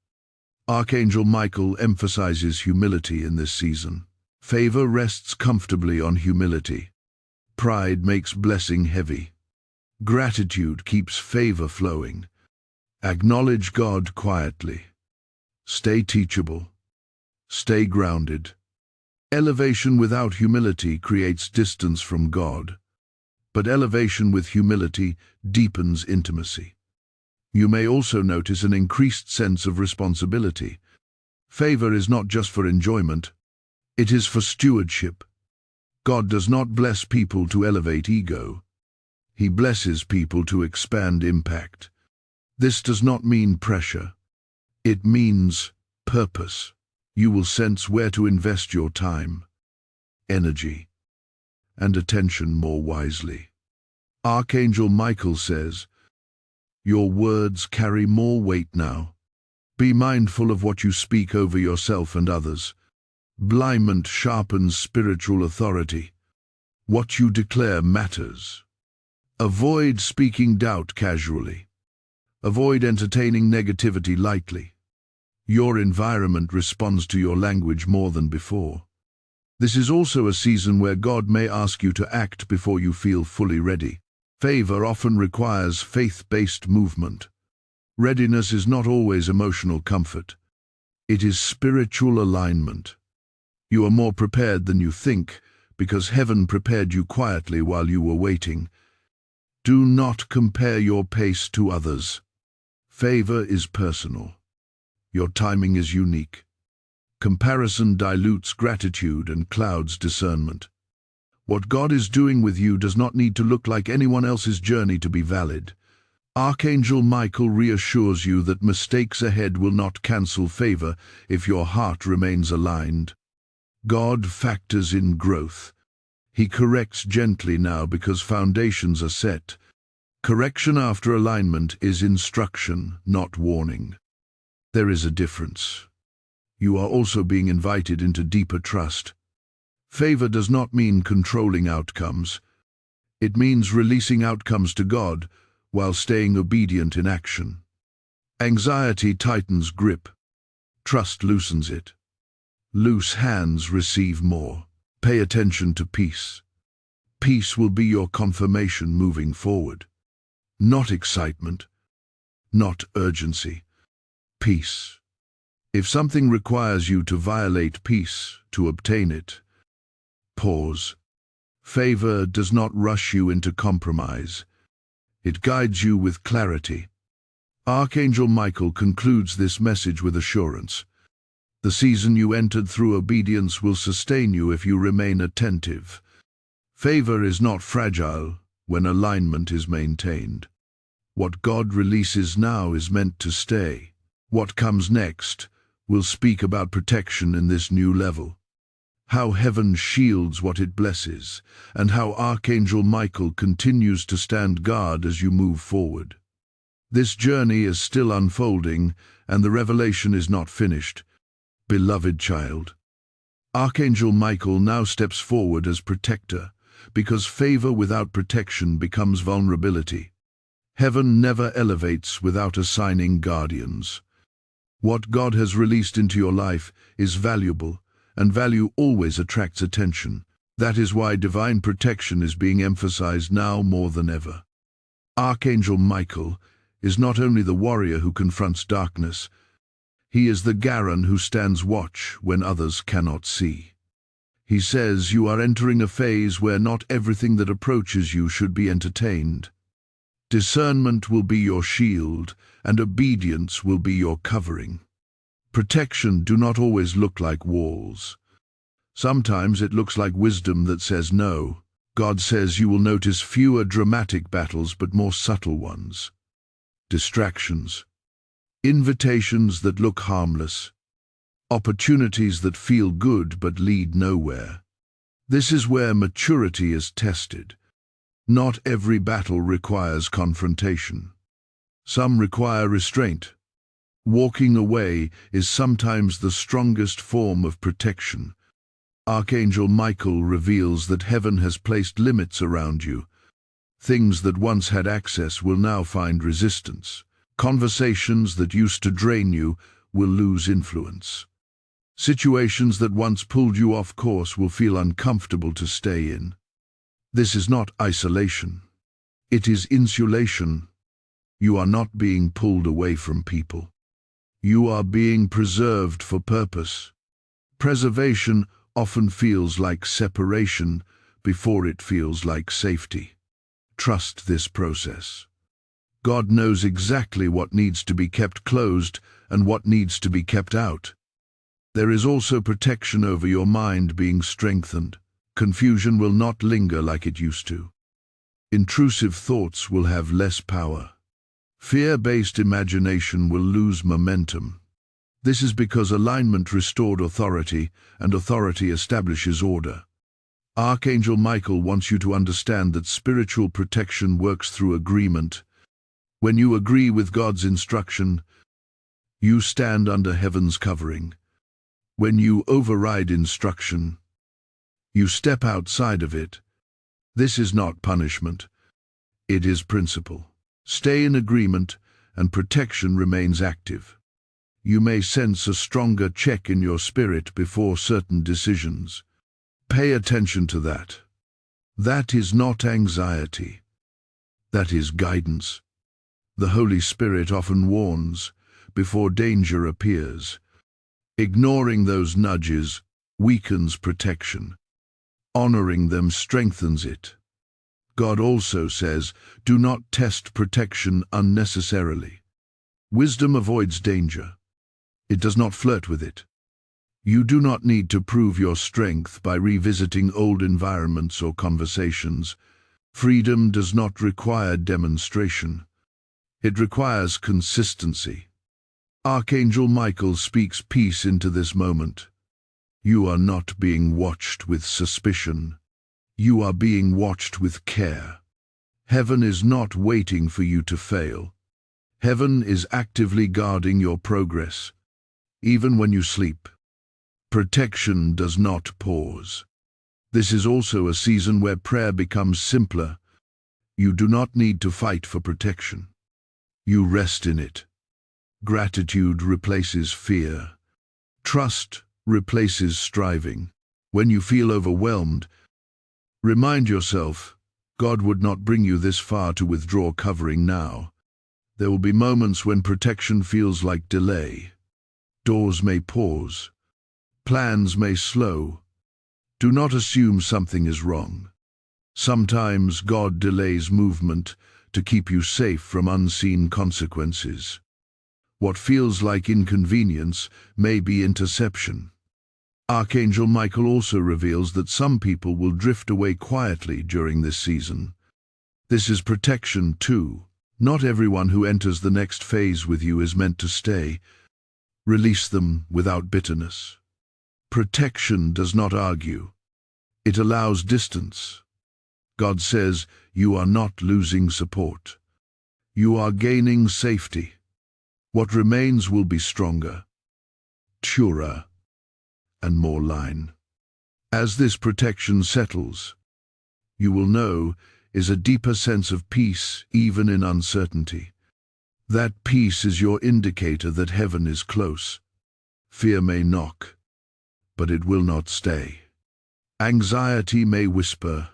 Archangel Michael emphasizes humility in this season. Favor rests comfortably on humility. Pride makes blessing heavy. Gratitude keeps favor flowing. Acknowledge God quietly. Stay teachable. Stay grounded. Elevation without humility creates distance from God. But elevation with humility deepens intimacy. You may also notice an increased sense of responsibility. Favor is not just for enjoyment, it is for stewardship. God does not bless people to elevate ego. He blesses people to expand impact. This does not mean pressure. It means purpose. You will sense where to invest your time, energy, and attention more wisely. Archangel Michael says, your words carry more weight now. Be mindful of what you speak over yourself and others. Alignment sharpens spiritual authority. What you declare matters. Avoid speaking doubt casually. Avoid entertaining negativity lightly. Your environment responds to your language more than before. This is also a season where God may ask you to act before you feel fully ready. Favor often requires faith-based movement. Readiness is not always emotional comfort. It is spiritual alignment. You are more prepared than you think, because heaven prepared you quietly while you were waiting. Do not compare your pace to others. Favor is personal. Your timing is unique. Comparison dilutes gratitude and clouds discernment. What God is doing with you does not need to look like anyone else's journey to be valid. Archangel Michael reassures you that mistakes ahead will not cancel favor if your heart remains aligned. God factors in growth. He corrects gently now because foundations are set. Correction after alignment is instruction, not warning. There is a difference. You are also being invited into deeper trust. Favor does not mean controlling outcomes. It means releasing outcomes to God while staying obedient in action. Anxiety tightens grip. Trust loosens it. Loose hands receive more. Pay attention to peace. Peace will be your confirmation moving forward. Not excitement, not urgency. Peace. If something requires you to violate peace to obtain it, pause. Favor does not rush you into compromise. It guides you with clarity. Archangel Michael concludes this message with assurance. The season you entered through obedience will sustain you if you remain attentive. Favor is not fragile when alignment is maintained. What God releases now is meant to stay. What comes next will speak about protection in this new level. How heaven shields what it blesses, and how Archangel Michael continues to stand guard as you move forward. This journey is still unfolding, and the revelation is not finished. Beloved child, Archangel Michael now steps forward as protector, because favor without protection becomes vulnerability. Heaven never elevates without assigning guardians. What God has released into your life is valuable, and value always attracts attention. That is why divine protection is being emphasized now more than ever. Archangel Michael is not only the warrior who confronts darkness, he is the Garon who stands watch when others cannot see. He says you are entering a phase where not everything that approaches you should be entertained. Discernment will be your shield, and obedience will be your covering. Protection do not always look like walls. Sometimes it looks like wisdom that says no. God says you will notice fewer dramatic battles but more subtle ones. Distractions. Invitations that look harmless. Opportunities that feel good but lead nowhere. This is where maturity is tested. Not every battle requires confrontation. Some require restraint. Walking away is sometimes the strongest form of protection. Archangel Michael reveals that heaven has placed limits around you. Things that once had access will now find resistance. Conversations that used to drain you will lose influence. Situations that once pulled you off course will feel uncomfortable to stay in. This is not isolation. It is insulation. You are not being pulled away from people. You are being preserved for purpose. Preservation often feels like separation before it feels like safety. Trust this process. God knows exactly what needs to be kept closed and what needs to be kept out. There is also protection over your mind being strengthened. Confusion will not linger like it used to. Intrusive thoughts will have less power. Fear-based imagination will lose momentum. This is because alignment restored authority, and authority establishes order. Archangel Michael wants you to understand that spiritual protection works through agreement. When you agree with God's instruction, you stand under heaven's covering. When you override instruction, you step outside of it. This is not punishment. It is principle. Stay in agreement, and protection remains active. You may sense a stronger check in your spirit before certain decisions. Pay attention to that. That is not anxiety. That is guidance. The Holy Spirit often warns before danger appears. Ignoring those nudges weakens protection. Honoring them strengthens it. God also says, do not test protection unnecessarily. Wisdom avoids danger. It does not flirt with it. You do not need to prove your strength by revisiting old environments or conversations. Freedom does not require demonstration. It requires consistency. Archangel Michael speaks peace into this moment. You are not being watched with suspicion. You are being watched with care. Heaven is not waiting for you to fail. Heaven is actively guarding your progress, even when you sleep. Protection does not pause. This is also a season where prayer becomes simpler. You do not need to fight for protection. You rest in it. Gratitude replaces fear. Trust replaces striving. When you feel overwhelmed, remind yourself, God would not bring you this far to withdraw covering now. There will be moments when protection feels like delay. Doors may pause. Plans may slow. Do not assume something is wrong. Sometimes God delays movement to keep you safe from unseen consequences. What feels like inconvenience may be interception. Archangel Michael also reveals that some people will drift away quietly during this season. This is protection too. Not everyone who enters the next phase with you is meant to stay. Release them without bitterness. Protection does not argue. It allows distance. God says, you are not losing support. You are gaining safety. What remains will be stronger, surer, and more line. As this protection settles, you will know is a deeper sense of peace even in uncertainty. That peace is your indicator that heaven is close. Fear may knock, but it will not stay. Anxiety may whisper,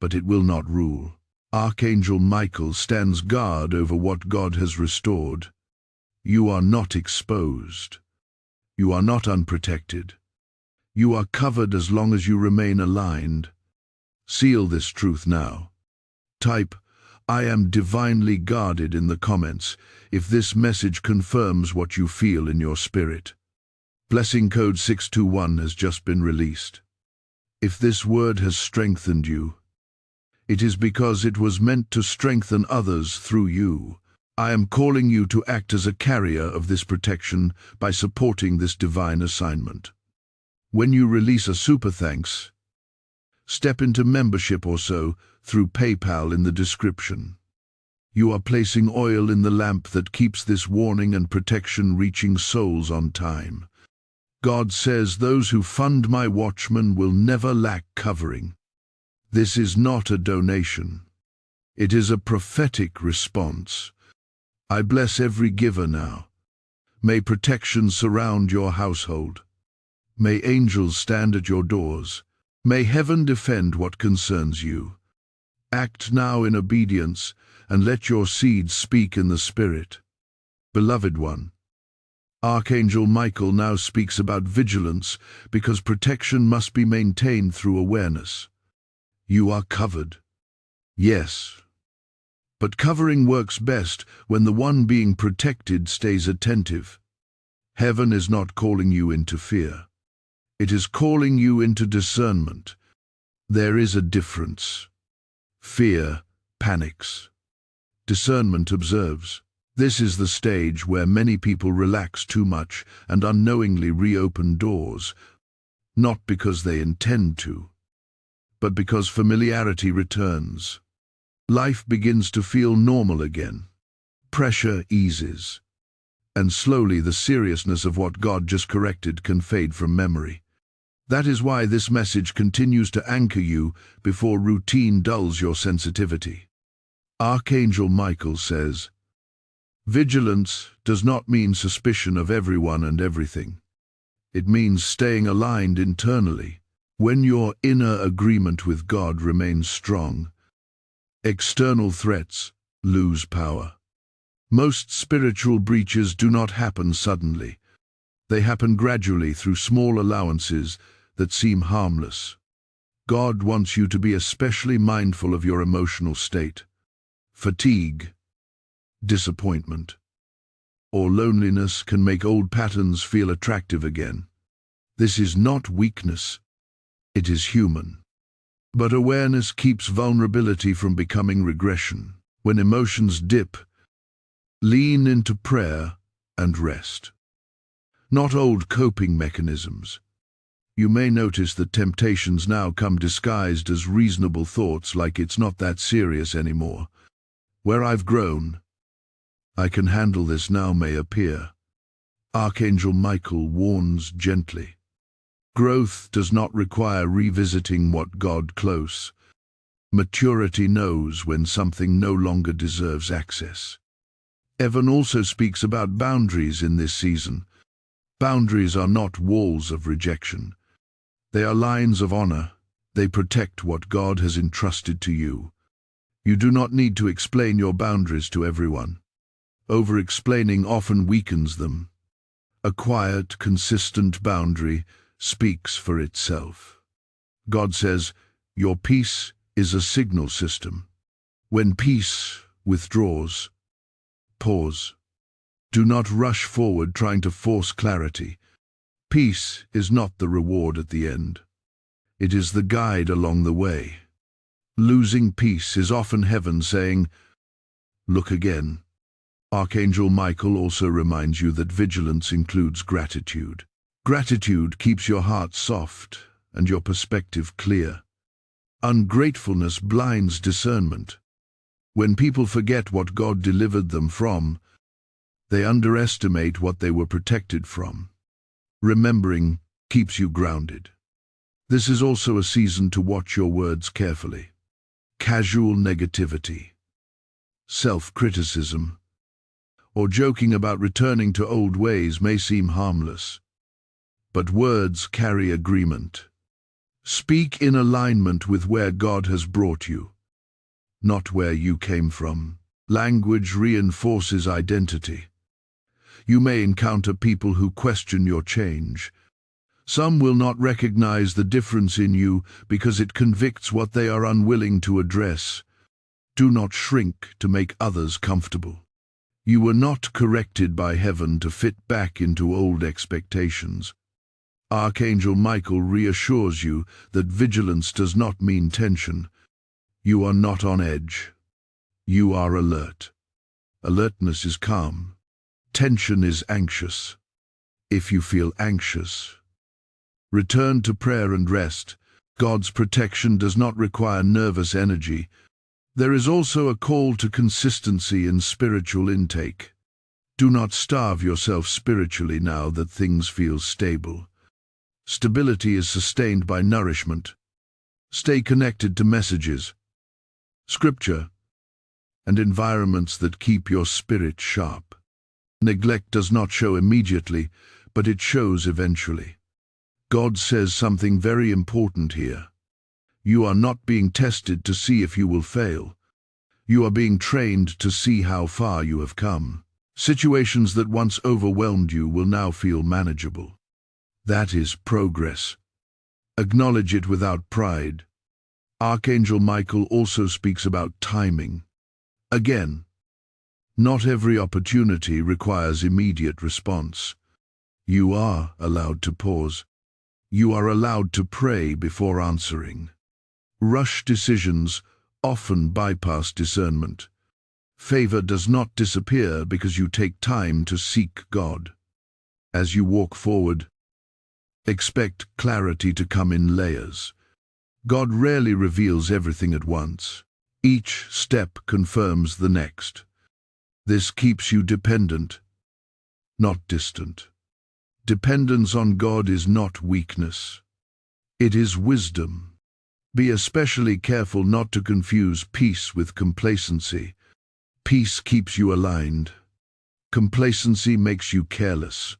but it will not rule. Archangel Michael stands guard over what God has restored. You are not exposed. You are not unprotected. You are covered as long as you remain aligned. Seal this truth now. Type, I am divinely guarded in the comments if this message confirms what you feel in your spirit. Blessing code 621 has just been released. If this word has strengthened you, it is because it was meant to strengthen others through you. I am calling you to act as a carrier of this protection by supporting this divine assignment. When you release a super thanks, step into membership or so through PayPal in the description. You are placing oil in the lamp that keeps this warning and protection reaching souls on time. God says those who fund my watchmen will never lack covering. This is not a donation. It is a prophetic response. I bless every giver now. May protection surround your household. May angels stand at your doors. May heaven defend what concerns you. Act now in obedience and let your seed speak in the Spirit. Beloved one, Archangel Michael now speaks about vigilance because protection must be maintained through awareness. You are covered. Yes. But covering works best when the one being protected stays attentive. Heaven is not calling you into fear. It is calling you into discernment. There is a difference. Fear panics. Discernment observes. This is the stage where many people relax too much and unknowingly reopen doors, not because they intend to, but because familiarity returns. Life begins to feel normal again. Pressure eases, and slowly the seriousness of what God just corrected can fade from memory. That is why this message continues to anchor you before routine dulls your sensitivity. Archangel Michael says, vigilance does not mean suspicion of everyone and everything. It means staying aligned internally. When your inner agreement with God remains strong, external threats lose power. Most spiritual breaches do not happen suddenly. They happen gradually through small allowances that seem harmless. God wants you to be especially mindful of your emotional state. Fatigue, disappointment, or loneliness can make old patterns feel attractive again. This is not weakness. It is human. But awareness keeps vulnerability from becoming regression. When emotions dip, lean into prayer and rest. Not old coping mechanisms. You may notice that temptations now come disguised as reasonable thoughts like it's not that serious anymore. Where I've grown, I can handle this now may appear. Archangel Michael warns gently. Growth does not require revisiting what God close. Maturity knows when something no longer deserves access. Evan also speaks about boundaries in this season. Boundaries are not walls of rejection. They are lines of honor. They protect what God has entrusted to you. You do not need to explain your boundaries to everyone. Over-explaining often weakens them. A quiet, consistent boundary speaks for itself. God says, your peace is a signal system. When peace withdraws, pause. Do not rush forward trying to force clarity. Peace is not the reward at the end. It is the guide along the way. Losing peace is often heaven saying, look again. Archangel Michael also reminds you that vigilance includes gratitude. Gratitude keeps your heart soft and your perspective clear. Ungratefulness blinds discernment. When people forget what God delivered them from, they underestimate what they were protected from. Remembering keeps you grounded. This is also a season to watch your words carefully. Casual negativity, self-criticism, or joking about returning to old ways may seem harmless. But words carry agreement. Speak in alignment with where God has brought you, not where you came from. Language reinforces identity. You may encounter people who question your change. Some will not recognize the difference in you because it convicts what they are unwilling to address. Do not shrink to make others comfortable. You were not corrected by heaven to fit back into old expectations. Archangel Michael reassures you that vigilance does not mean tension. You are not on edge. You are alert. Alertness is calm. Tension is anxious. If you feel anxious, return to prayer and rest. God's protection does not require nervous energy. There is also a call to consistency in spiritual intake. Do not starve yourself spiritually now that things feel stable. Stability is sustained by nourishment. Stay connected to messages, scripture, and environments that keep your spirit sharp. Neglect does not show immediately, but it shows eventually. God says something very important here. You are not being tested to see if you will fail. You are being trained to see how far you have come. Situations that once overwhelmed you will now feel manageable. That is progress. Acknowledge it without pride. Archangel Michael also speaks about timing. Again, not every opportunity requires immediate response. You are allowed to pause. You are allowed to pray before answering. Rush decisions often bypass discernment. Favor does not disappear because you take time to seek God. As you walk forward, expect clarity to come in layers. God rarely reveals everything at once. Each step confirms the next. This keeps you dependent, not distant. Dependence on God is not weakness. It is wisdom. Be especially careful not to confuse peace with complacency. Peace keeps you aligned. Complacency makes you careless.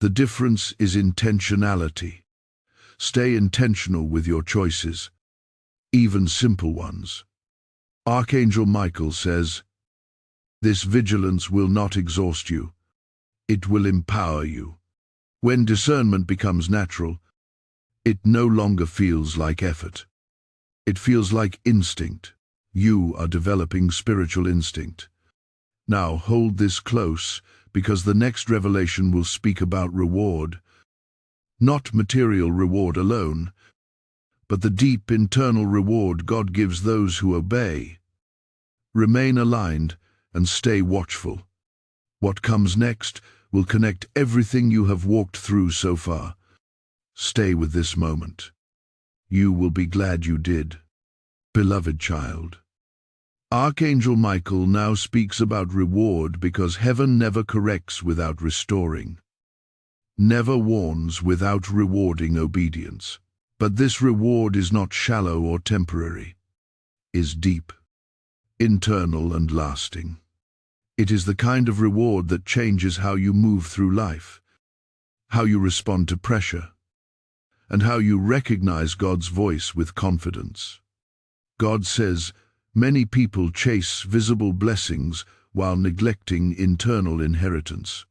The difference is intentionality. Stay intentional with your choices, even simple ones. Archangel Michael says, this vigilance will not exhaust you. It will empower you. When discernment becomes natural, it no longer feels like effort. It feels like instinct. You are developing spiritual instinct. Now hold this close, because the next revelation will speak about reward. Not material reward alone, but the deep internal reward God gives those who obey. Remain aligned and stay watchful. What comes next will connect everything you have walked through so far. Stay with this moment. You will be glad you did. Beloved child. Archangel Michael now speaks about reward because heaven never corrects without restoring, never warns without rewarding obedience. But this reward is not shallow or temporary, is deep, internal and lasting. It is the kind of reward that changes how you move through life, how you respond to pressure, and how you recognize God's voice with confidence. God says, many people chase visible blessings while neglecting internal inheritance.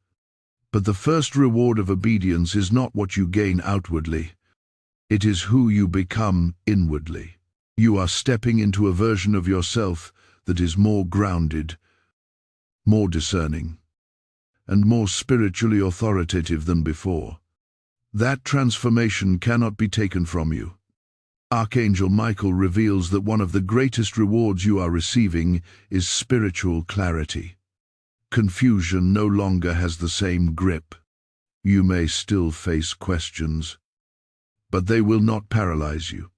But the first reward of obedience is not what you gain outwardly. It is who you become inwardly. You are stepping into a version of yourself that is more grounded, more discerning, and more spiritually authoritative than before. That transformation cannot be taken from you. Archangel Michael reveals that one of the greatest rewards you are receiving is spiritual clarity. Confusion no longer has the same grip. You may still face questions, but they will not paralyze you.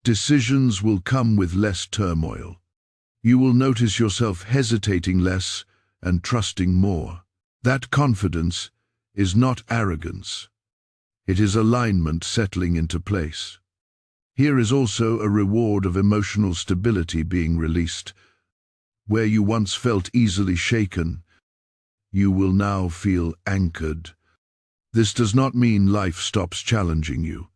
Decisions will come with less turmoil. You will notice yourself hesitating less and trusting more. That confidence is not arrogance. It is alignment settling into place. Here is also a reward of emotional stability being released. Where you once felt easily shaken, you will now feel anchored. This does not mean life stops challenging you.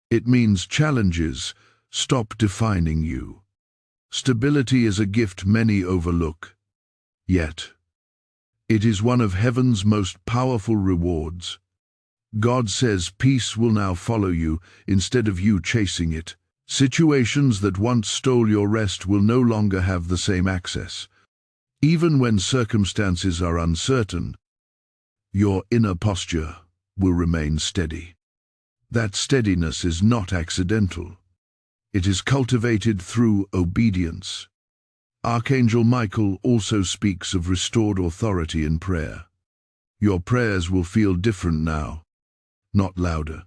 It means challenges stop defining you. Stability is a gift many overlook. Yet, it is one of heaven's most powerful rewards. God says peace will now follow you instead of you chasing it. Situations that once stole your rest will no longer have the same access. Even when circumstances are uncertain, your inner posture will remain steady. That steadiness is not accidental. It is cultivated through obedience. Archangel Michael also speaks of restored authority in prayer. Your prayers will feel different now. Not louder,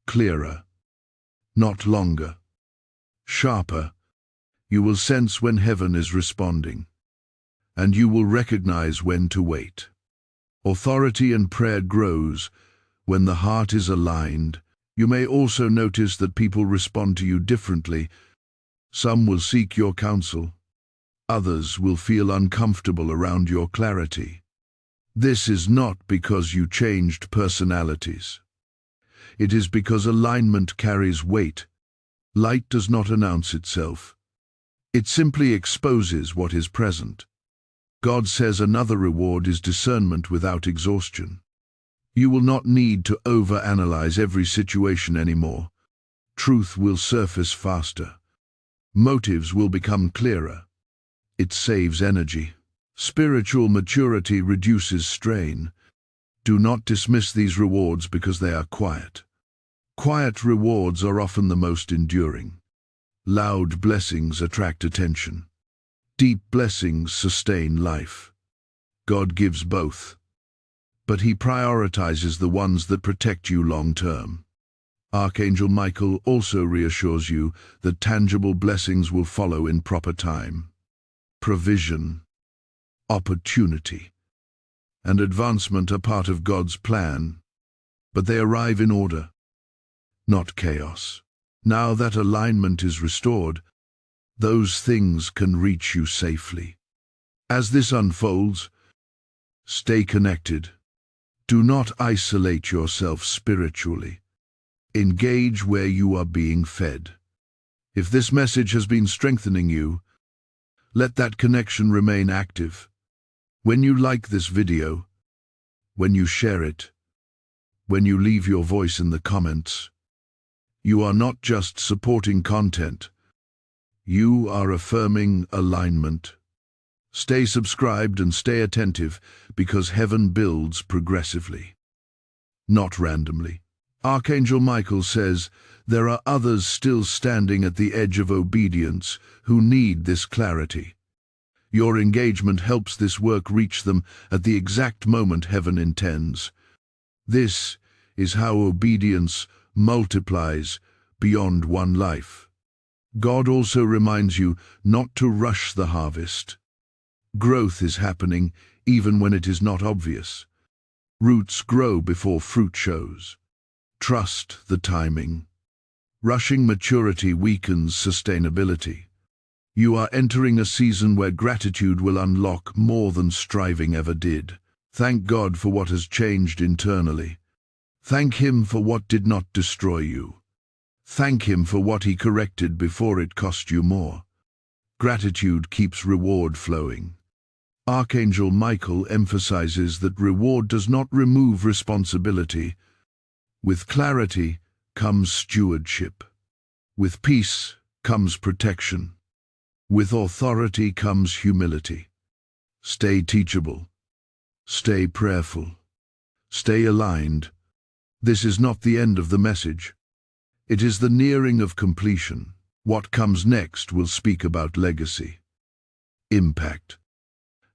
clearer, not longer, sharper. You will sense when heaven is responding, and you will recognize when to wait. Authority in prayer grows when the heart is aligned. You may also notice that people respond to you differently. Some will seek your counsel. Others will feel uncomfortable around your clarity. This is not because you changed personalities. It is because alignment carries weight. Light does not announce itself. It simply exposes what is present. God says another reward is discernment without exhaustion. You will not need to overanalyze every situation anymore. Truth will surface faster. Motives will become clearer. It saves energy. Spiritual maturity reduces strain. Do not dismiss these rewards because they are quiet. Quiet rewards are often the most enduring. Loud blessings attract attention. Deep blessings sustain life. God gives both, but He prioritizes the ones that protect you long term. Archangel Michael also reassures you that tangible blessings will follow in proper time. Provision, opportunity, and advancement are part of God's plan, but they arrive in order, not chaos. Now that alignment is restored, those things can reach you safely. As this unfolds, stay connected. Do not isolate yourself spiritually. Engage where you are being fed. If this message has been strengthening you, let that connection remain active. When you like this video, when you share it, when you leave your voice in the comments, you are not just supporting content, you are affirming alignment. Stay subscribed and stay attentive because heaven builds progressively, not randomly. Archangel Michael says there are others still standing at the edge of obedience who need this clarity. Your engagement helps this work reach them at the exact moment heaven intends. This is how obedience multiplies beyond one life. God also reminds you not to rush the harvest. Growth is happening even when it is not obvious. Roots grow before fruit shows. Trust the timing. Rushing maturity weakens sustainability. You are entering a season where gratitude will unlock more than striving ever did. Thank God for what has changed internally. Thank Him for what did not destroy you. Thank Him for what He corrected before it cost you more. Gratitude keeps reward flowing. Archangel Michael emphasizes that reward does not remove responsibility. With clarity comes stewardship. With peace comes protection. With authority comes humility. Stay teachable. Stay prayerful. Stay aligned. This is not the end of the message. It is the nearing of completion. What comes next will speak about legacy, impact,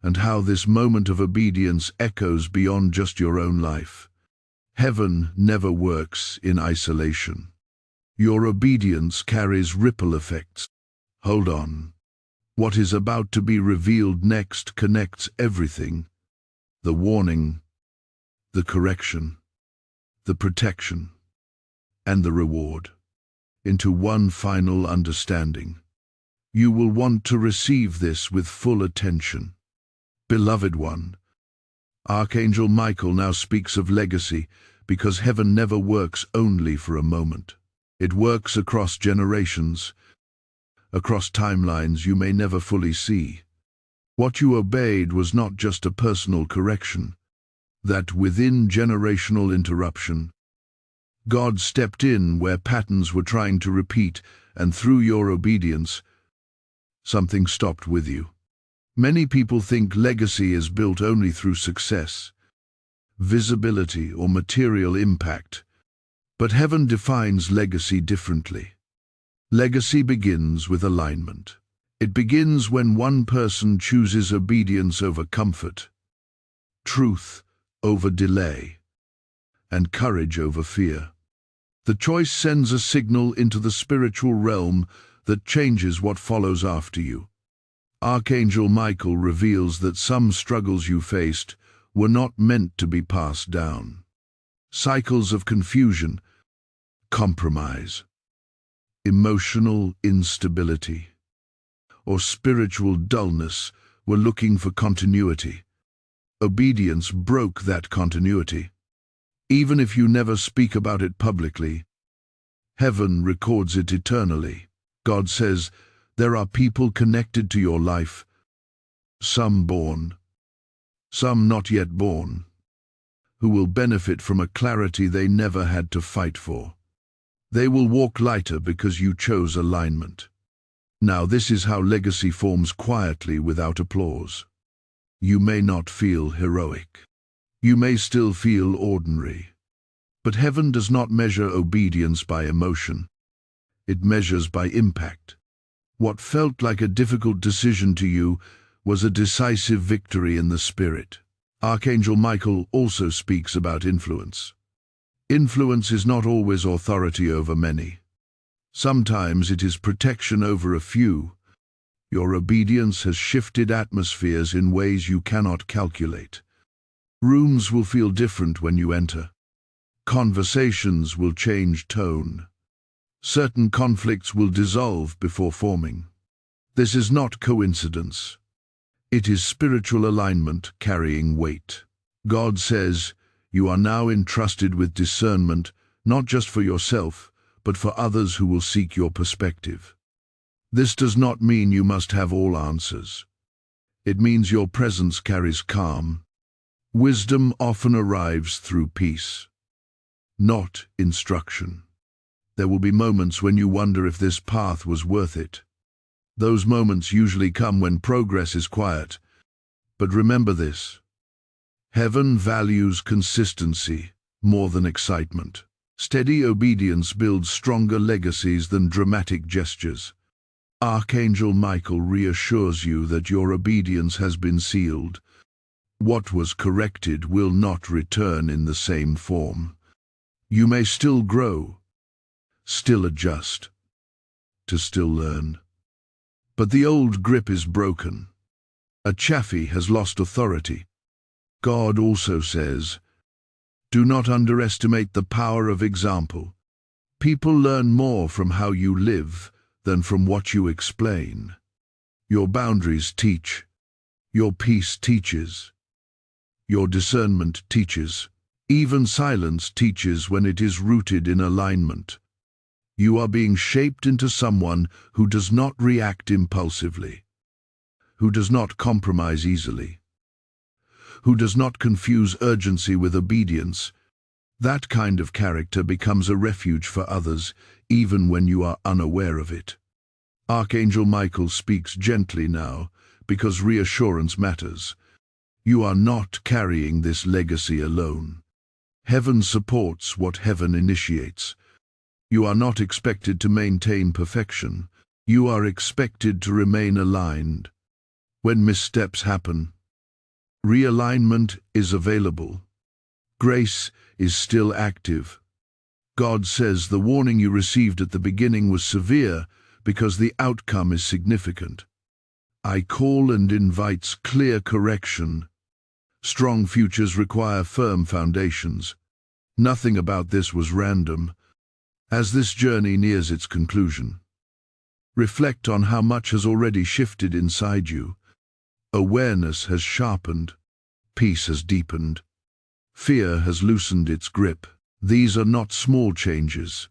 and how this moment of obedience echoes beyond just your own life. Heaven never works in isolation. Your obedience carries ripple effects. Hold on. What is about to be revealed next connects everything: the warning, the correction, the protection, and the reward, into one final understanding. You will want to receive this with full attention. Beloved one, Archangel Michael now speaks of legacy because heaven never works only for a moment. It works across generations, across timelines you may never fully see. What you obeyed was not just a personal correction. That within generational interruption, God stepped in where patterns were trying to repeat, and through your obedience, something stopped with you. Many people think legacy is built only through success, visibility, or material impact, but heaven defines legacy differently. Legacy begins with alignment. It begins when one person chooses obedience over comfort, truth over delay, and courage over fear. The choice sends a signal into the spiritual realm that changes what follows after you. Archangel Michael reveals that some struggles you faced were not meant to be passed down. Cycles of confusion, compromise, emotional instability, or spiritual dullness were looking for continuity. Obedience broke that continuity. Even if you never speak about it publicly, heaven records it eternally. God says, there are people connected to your life, some born, some not yet born, who will benefit from a clarity they never had to fight for. They will walk lighter because you chose alignment. Now this is how legacy forms quietly without applause. You may not feel heroic. You may still feel ordinary. But heaven does not measure obedience by emotion. It measures by impact. What felt like a difficult decision to you was a decisive victory in the spirit. Archangel Michael also speaks about influence. Influence is not always authority over many. Sometimes it is protection over a few. Your obedience has shifted atmospheres in ways you cannot calculate. Rooms will feel different when you enter. Conversations will change tone. Certain conflicts will dissolve before forming. This is not coincidence. It is spiritual alignment carrying weight. God says, you are now entrusted with discernment, not just for yourself, but for others who will seek your perspective. This does not mean you must have all answers. It means your presence carries calm. Wisdom often arrives through peace, not instruction. There will be moments when you wonder if this path was worth it. Those moments usually come when progress is quiet. But remember this: heaven values consistency more than excitement. Steady obedience builds stronger legacies than dramatic gestures. Archangel Michael reassures you that your obedience has been sealed. What was corrected will not return in the same form. You may still grow, still adjust, to still learn. But the old grip is broken. A chaffee has lost authority. God also says, do not underestimate the power of example. People learn more from how you live than from what you explain. Your boundaries teach. Your peace teaches. Your discernment teaches. Even silence teaches when it is rooted in alignment. You are being shaped into someone who does not react impulsively, who does not compromise easily, who does not confuse urgency with obedience. That kind of character becomes a refuge for others, even when you are unaware of it. Archangel Michael speaks gently now, because reassurance matters. You are not carrying this legacy alone. Heaven supports what heaven initiates. You are not expected to maintain perfection. You are expected to remain aligned. When missteps happen, realignment is available. Grace is still active. God says the warning you received at the beginning was severe because the outcome is significant. I call and invites clear correction. Strong futures require firm foundations. Nothing about this was random. As this journey nears its conclusion, reflect on how much has already shifted inside you. Awareness has sharpened. Peace has deepened. Fear has loosened its grip. These are not small changes.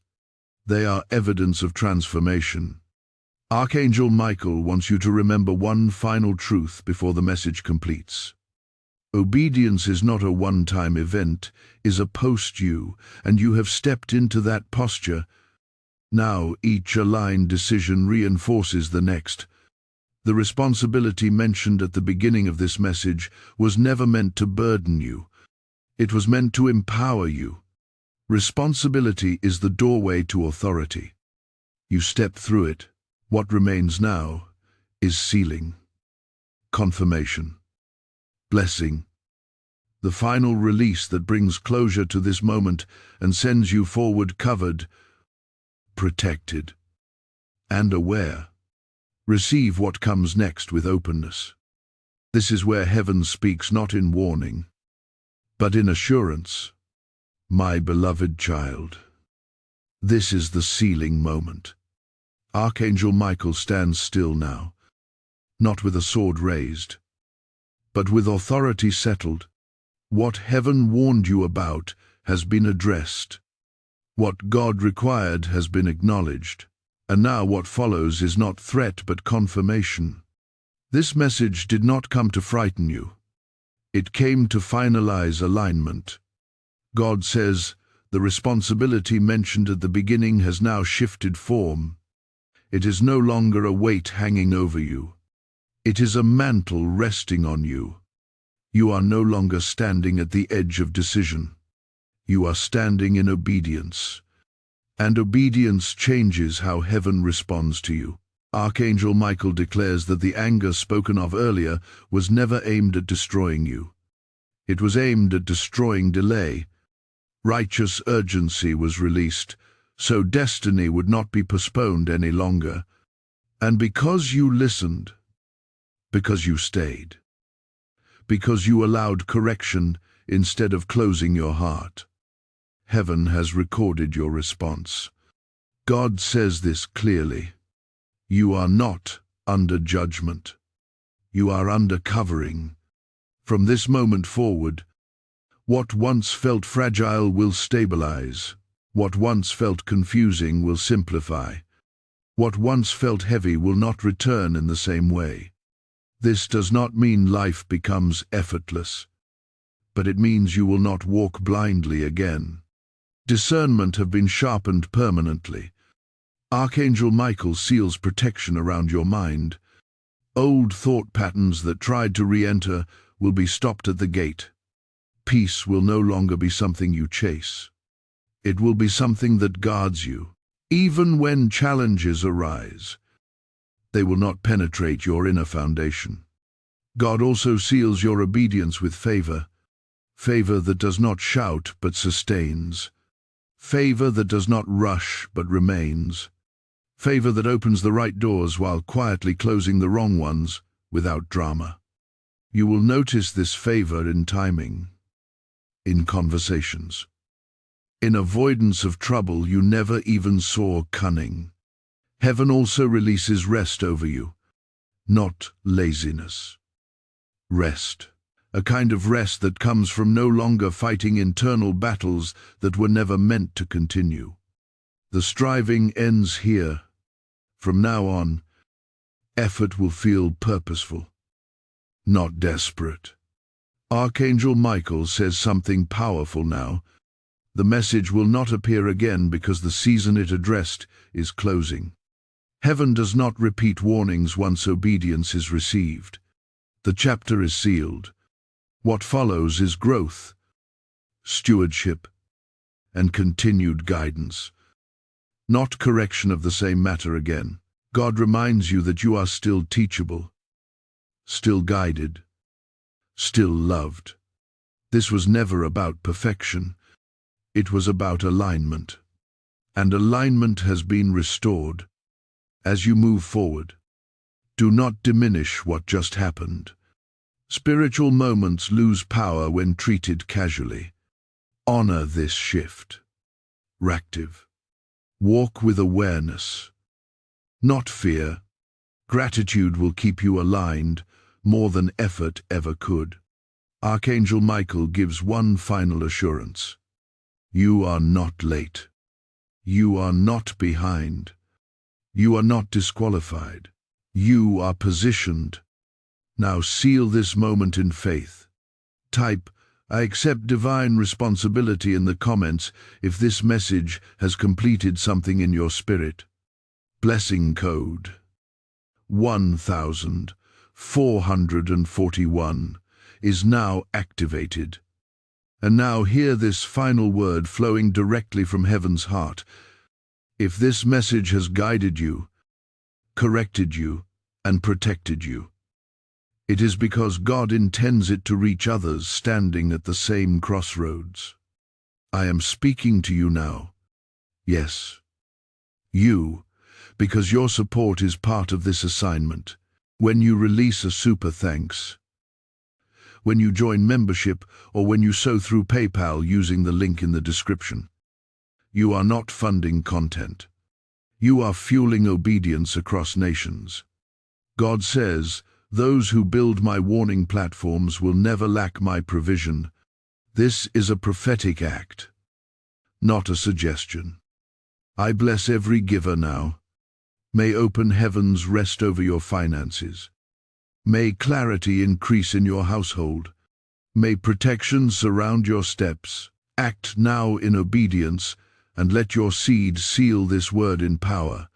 They are evidence of transformation. Archangel Michael wants you to remember one final truth before the message completes. Obedience is not a one-time event, is a post-you, and you have stepped into that posture. Now each aligned decision reinforces the next. The responsibility mentioned at the beginning of this message was never meant to burden you. It was meant to empower you. Responsibility is the doorway to authority. You step through it. What remains now is sealing, confirmation, blessing, the final release that brings closure to this moment and sends you forward covered, protected, and aware. Receive what comes next with openness. This is where heaven speaks not in warning, but in assurance. My beloved child, this is the sealing moment. Archangel Michael stands still now, not with a sword raised, but with authority settled. What heaven warned you about has been addressed. What God required has been acknowledged. And now what follows is not threat but confirmation. This message did not come to frighten you. It came to finalize alignment. God says, the responsibility mentioned at the beginning has now shifted form. It is no longer a weight hanging over you. It is a mantle resting on you. You are no longer standing at the edge of decision. You are standing in obedience. And obedience changes how heaven responds to you. Archangel Michael declares that the anger spoken of earlier was never aimed at destroying you. It was aimed at destroying delay. Righteous urgency was released, so destiny would not be postponed any longer. And because you listened, because you stayed, because you allowed correction instead of closing your heart, heaven has recorded your response. God says this clearly. You are not under judgment. You are under covering. From this moment forward, what once felt fragile will stabilize. What once felt confusing will simplify. What once felt heavy will not return in the same way. This does not mean life becomes effortless, but it means you will not walk blindly again. Discernment have been sharpened permanently. Archangel Michael seals protection around your mind. Old thought patterns that tried to re-enter will be stopped at the gate. Peace will no longer be something you chase. It will be something that guards you. Even when challenges arise, they will not penetrate your inner foundation. God also seals your obedience with favor. Favor that does not shout but sustains. Favor that does not rush but remains. Favor that opens the right doors while quietly closing the wrong ones without drama. You will notice this favor in timing, in conversations, in avoidance of trouble you never even saw cunning. Heaven also releases rest over you, not laziness. Rest. A kind of rest that comes from no longer fighting internal battles that were never meant to continue. The striving ends here. From now on, effort will feel purposeful, not desperate. Archangel Michael says something powerful now. The message will not appear again because the season it addressed is closing. Heaven does not repeat warnings once obedience is received. The chapter is sealed. What follows is growth, stewardship, and continued guidance. Not correction of the same matter again. God reminds you that you are still teachable, still guided, still loved. This was never about perfection. It was about alignment. And alignment has been restored. As you move forward, do not diminish what just happened. Spiritual moments lose power when treated casually. Honor this shift. Active. Walk with awareness, not fear. Gratitude will keep you aligned more than effort ever could. Archangel Michael gives one final assurance. You are not late. You are not behind. You are not disqualified. You are positioned. Now seal this moment in faith. Type, I accept divine responsibility in the comments if this message has completed something in your spirit. Blessing code 1441 is now activated. And now hear this final word flowing directly from heaven's heart. If this message has guided you, corrected you, and protected you, it is because God intends it to reach others standing at the same crossroads. I am speaking to you now. Yes, you, because your support is part of this assignment. When you release a super thanks, when you join membership, or when you sow through PayPal using the link in the description, you are not funding content. You are fueling obedience across nations. God says, those who build my warning platforms will never lack my provision. This is a prophetic act, not a suggestion. I bless every giver now. May open heavens rest over your finances. May clarity increase in your household. May protection surround your steps. Act now in obedience, and let your seed seal this word in power.